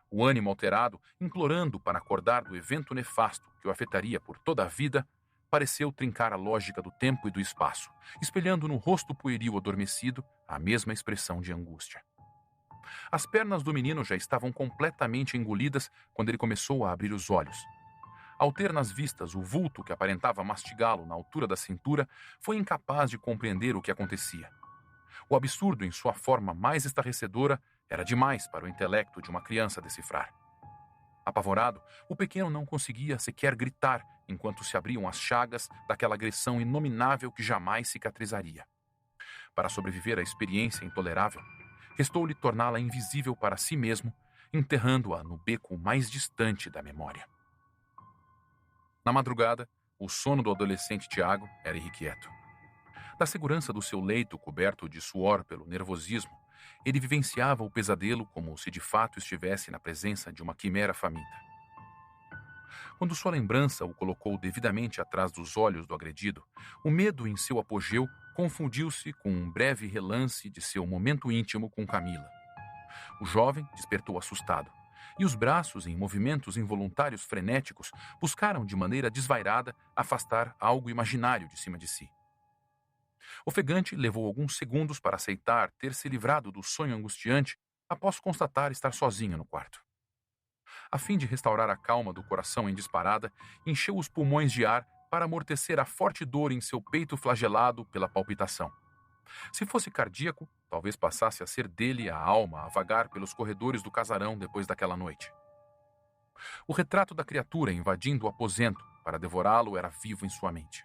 S1: O ânimo alterado, implorando para acordar do evento nefasto que o afetaria por toda a vida, pareceu trincar a lógica do tempo e do espaço, espelhando no rosto pueril adormecido a mesma expressão de angústia. As pernas do menino já estavam completamente engolidas quando ele começou a abrir os olhos. Ao ter nas vistas o vulto que aparentava mastigá-lo na altura da cintura, foi incapaz de compreender o que acontecia. O absurdo em sua forma mais estarrecedora era demais para o intelecto de uma criança decifrar. Apavorado, o pequeno não conseguia sequer gritar enquanto se abriam as chagas daquela agressão inominável que jamais cicatrizaria. Para sobreviver à experiência intolerável, restou-lhe torná-la invisível para si mesmo, enterrando-a no beco mais distante da memória. Na madrugada, o sono do adolescente Tiago era irrequieto. Da segurança do seu leito coberto de suor pelo nervosismo, ele vivenciava o pesadelo como se de fato estivesse na presença de uma quimera faminta. Quando sua lembrança o colocou devidamente atrás dos olhos do agredido, o medo em seu apogeu confundiu-se com um breve relance de seu momento íntimo com Camila. O jovem despertou assustado, e os braços, em movimentos involuntários frenéticos, buscaram de maneira desvairada afastar algo imaginário de cima de si. Ofegante levou alguns segundos para aceitar ter se livrado do sonho angustiante após constatar estar sozinho no quarto. A fim de restaurar a calma do coração em disparada, encheu os pulmões de ar para amortecer a forte dor em seu peito flagelado pela palpitação. Se fosse cardíaco, talvez passasse a ser dele a alma a vagar pelos corredores do casarão depois daquela noite. O retrato da criatura invadindo o aposento para devorá-lo era vivo em sua mente.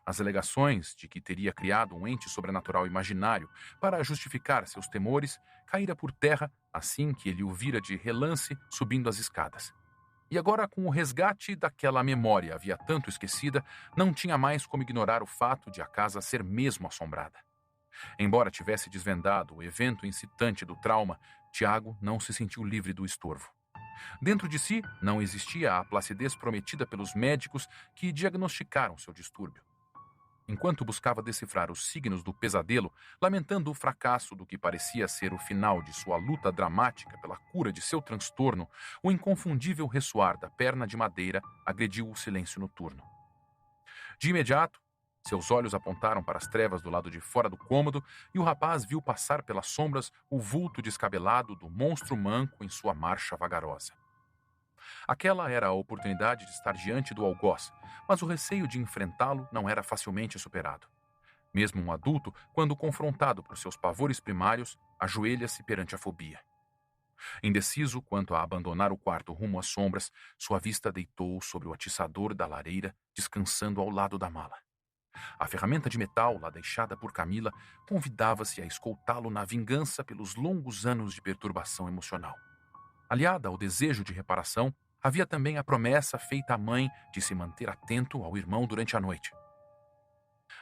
S1: As alegações de que teria criado um ente sobrenatural imaginário para justificar seus temores caíra por terra assim que ele o vira de relance subindo as escadas. E agora, com o resgate daquela memória havia tanto esquecida, não tinha mais como ignorar o fato de a casa ser mesmo assombrada. Embora tivesse desvendado o evento incitante do trauma, Tiago não se sentiu livre do estorvo. Dentro de si não existia a placidez prometida pelos médicos que diagnosticaram seu distúrbio. Enquanto buscava decifrar os signos do pesadelo, lamentando o fracasso do que parecia ser o final de sua luta dramática pela cura de seu transtorno, o inconfundível ressoar da perna de madeira agrediu o silêncio noturno. De imediato, seus olhos apontaram para as trevas do lado de fora do cômodo e o rapaz viu passar pelas sombras o vulto descabelado do monstro manco em sua marcha vagarosa. Aquela era a oportunidade de estar diante do algoz, mas o receio de enfrentá-lo não era facilmente superado. Mesmo um adulto, quando confrontado por seus pavores primários, ajoelha-se perante a fobia. Indeciso quanto a abandonar o quarto rumo às sombras, sua vista deitou sobre o atiçador da lareira, descansando ao lado da mala. A ferramenta de metal, lá deixada por Camila, convidava-se a escoltá-lo na vingança pelos longos anos de perturbação emocional. Aliada ao desejo de reparação, havia também a promessa feita à mãe de se manter atento ao irmão durante a noite.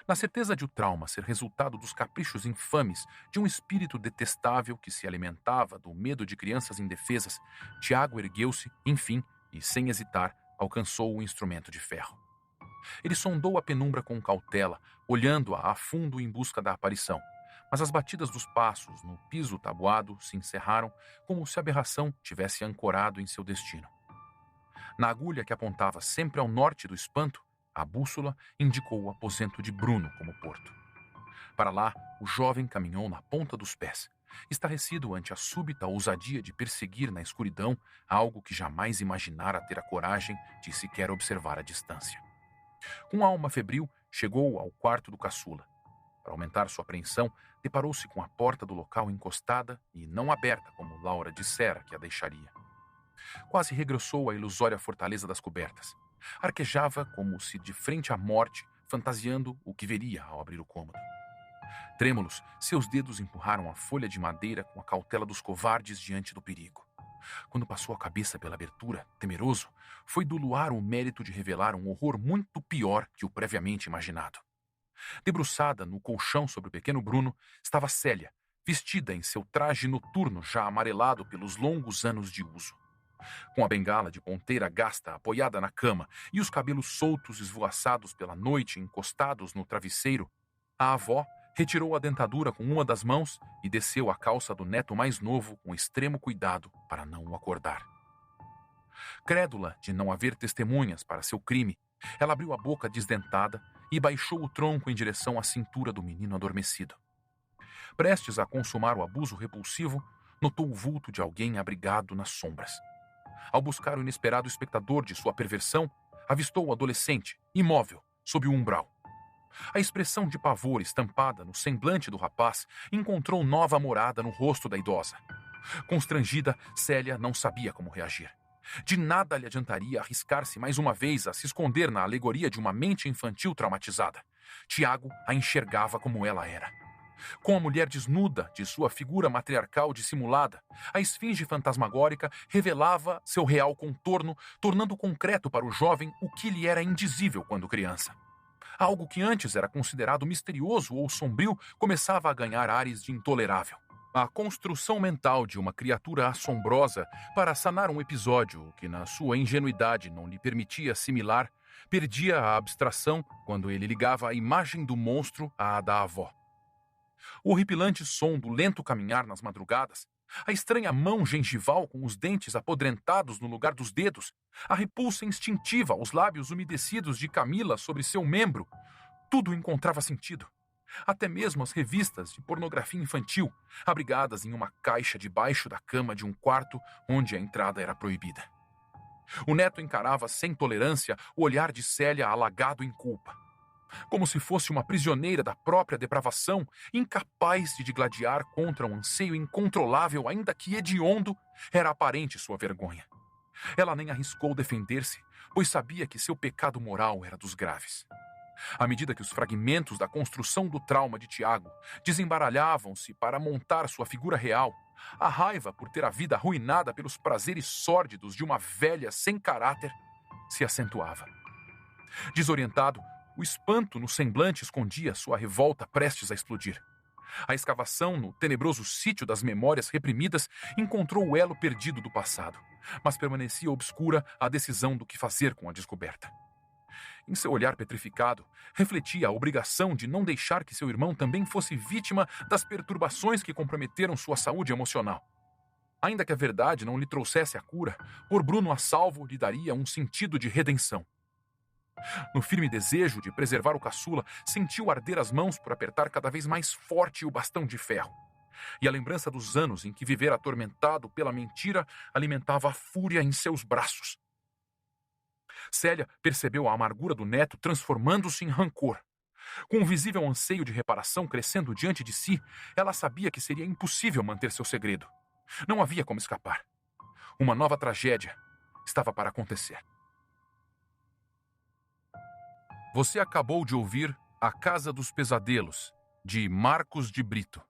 S1: Na certeza de o trauma ser resultado dos caprichos infames de um espírito detestável que se alimentava do medo de crianças indefesas, Tiago ergueu-se, enfim, e, sem hesitar, alcançou o instrumento de ferro. Ele sondou a penumbra com cautela, olhando-a a fundo em busca da aparição, mas as batidas dos passos no piso tabuado se encerraram como se a aberração tivesse ancorado em seu destino. Na agulha que apontava sempre ao norte do espanto, a bússola indicou o aposento de Bruno como porto. Para lá, o jovem caminhou na ponta dos pés, estarrecido ante a súbita ousadia de perseguir na escuridão algo que jamais imaginara ter a coragem de sequer observar à distância. Com a alma febril, chegou ao quarto do caçula. Para aumentar sua apreensão, deparou-se com a porta do local encostada e não aberta como Laura dissera que a deixaria. Quase regressou à ilusória fortaleza das cobertas. Arquejava como se de frente à morte, fantasiando o que veria ao abrir o cômodo. Trêmulos, seus dedos empurraram a folha de madeira com a cautela dos covardes diante do perigo. Quando passou a cabeça pela abertura, temeroso, foi do luar o mérito de revelar um horror muito pior que o previamente imaginado. Debruçada no colchão sobre o pequeno Bruno, estava Célia, vestida em seu traje noturno já amarelado pelos longos anos de uso. Com a bengala de ponteira gasta apoiada na cama e os cabelos soltos esvoaçados pela noite encostados no travesseiro, a avó retirou a dentadura com uma das mãos e desceu a calça do neto mais novo com extremo cuidado para não o acordar. Crédula de não haver testemunhas para seu crime, ela abriu a boca desdentada e baixou o tronco em direção à cintura do menino adormecido. Prestes a consumar o abuso repulsivo, notou o vulto de alguém abrigado nas sombras. Ao buscar o inesperado espectador de sua perversão, avistou o adolescente, imóvel, sob o umbral. A expressão de pavor estampada no semblante do rapaz encontrou nova morada no rosto da idosa. Constrangida, Célia não sabia como reagir. De nada lhe adiantaria arriscar-se mais uma vez a se esconder na alegoria de uma mente infantil traumatizada. Tiago a enxergava como ela era. Com a mulher desnuda de sua figura matriarcal dissimulada, a esfinge fantasmagórica revelava seu real contorno, tornando concreto para o jovem o que lhe era indizível quando criança. Algo que antes era considerado misterioso ou sombrio começava a ganhar ares de intolerável. A construção mental de uma criatura assombrosa para sanar um episódio que, na sua ingenuidade, não lhe permitia assimilar, perdia a abstração quando ele ligava a imagem do monstro à da avó. O horripilante som do lento caminhar nas madrugadas, a estranha mão gengival com os dentes apodrentados no lugar dos dedos, a repulsa instintiva aos lábios umedecidos de Camila sobre seu membro, tudo encontrava sentido. Até mesmo as revistas de pornografia infantil, abrigadas em uma caixa debaixo da cama de um quarto onde a entrada era proibida. O neto encarava sem tolerância o olhar de Célia alagado em culpa. Como se fosse uma prisioneira da própria depravação, incapaz de digladiar contra um anseio incontrolável, ainda que hediondo, era aparente sua vergonha. Ela nem arriscou defender-se, pois sabia que seu pecado moral era dos graves. À medida que os fragmentos da construção do trauma de Tiago desembaralhavam-se para montar sua figura real, a raiva por ter a vida arruinada pelos prazeres sórdidos de uma velha sem caráter se acentuava. Desorientado, o espanto no semblante escondia sua revolta prestes a explodir. A escavação no tenebroso sítio das memórias reprimidas encontrou o elo perdido do passado, mas permanecia obscura a decisão do que fazer com a descoberta. Em seu olhar petrificado, refletia a obrigação de não deixar que seu irmão também fosse vítima das perturbações que comprometeram sua saúde emocional. Ainda que a verdade não lhe trouxesse a cura, pôr Bruno a salvo lhe daria um sentido de redenção. No firme desejo de preservar o caçula, sentiu arder as mãos por apertar cada vez mais forte o bastão de ferro. E a lembrança dos anos em que vivera atormentado pela mentira alimentava a fúria em seus braços. Célia percebeu a amargura do neto transformando-se em rancor. Com um visível anseio de reparação crescendo diante de si, ela sabia que seria impossível manter seu segredo. Não havia como escapar. Uma nova tragédia estava para acontecer. Você acabou de ouvir A Casa dos Pesadelos, de Marcos de Brito.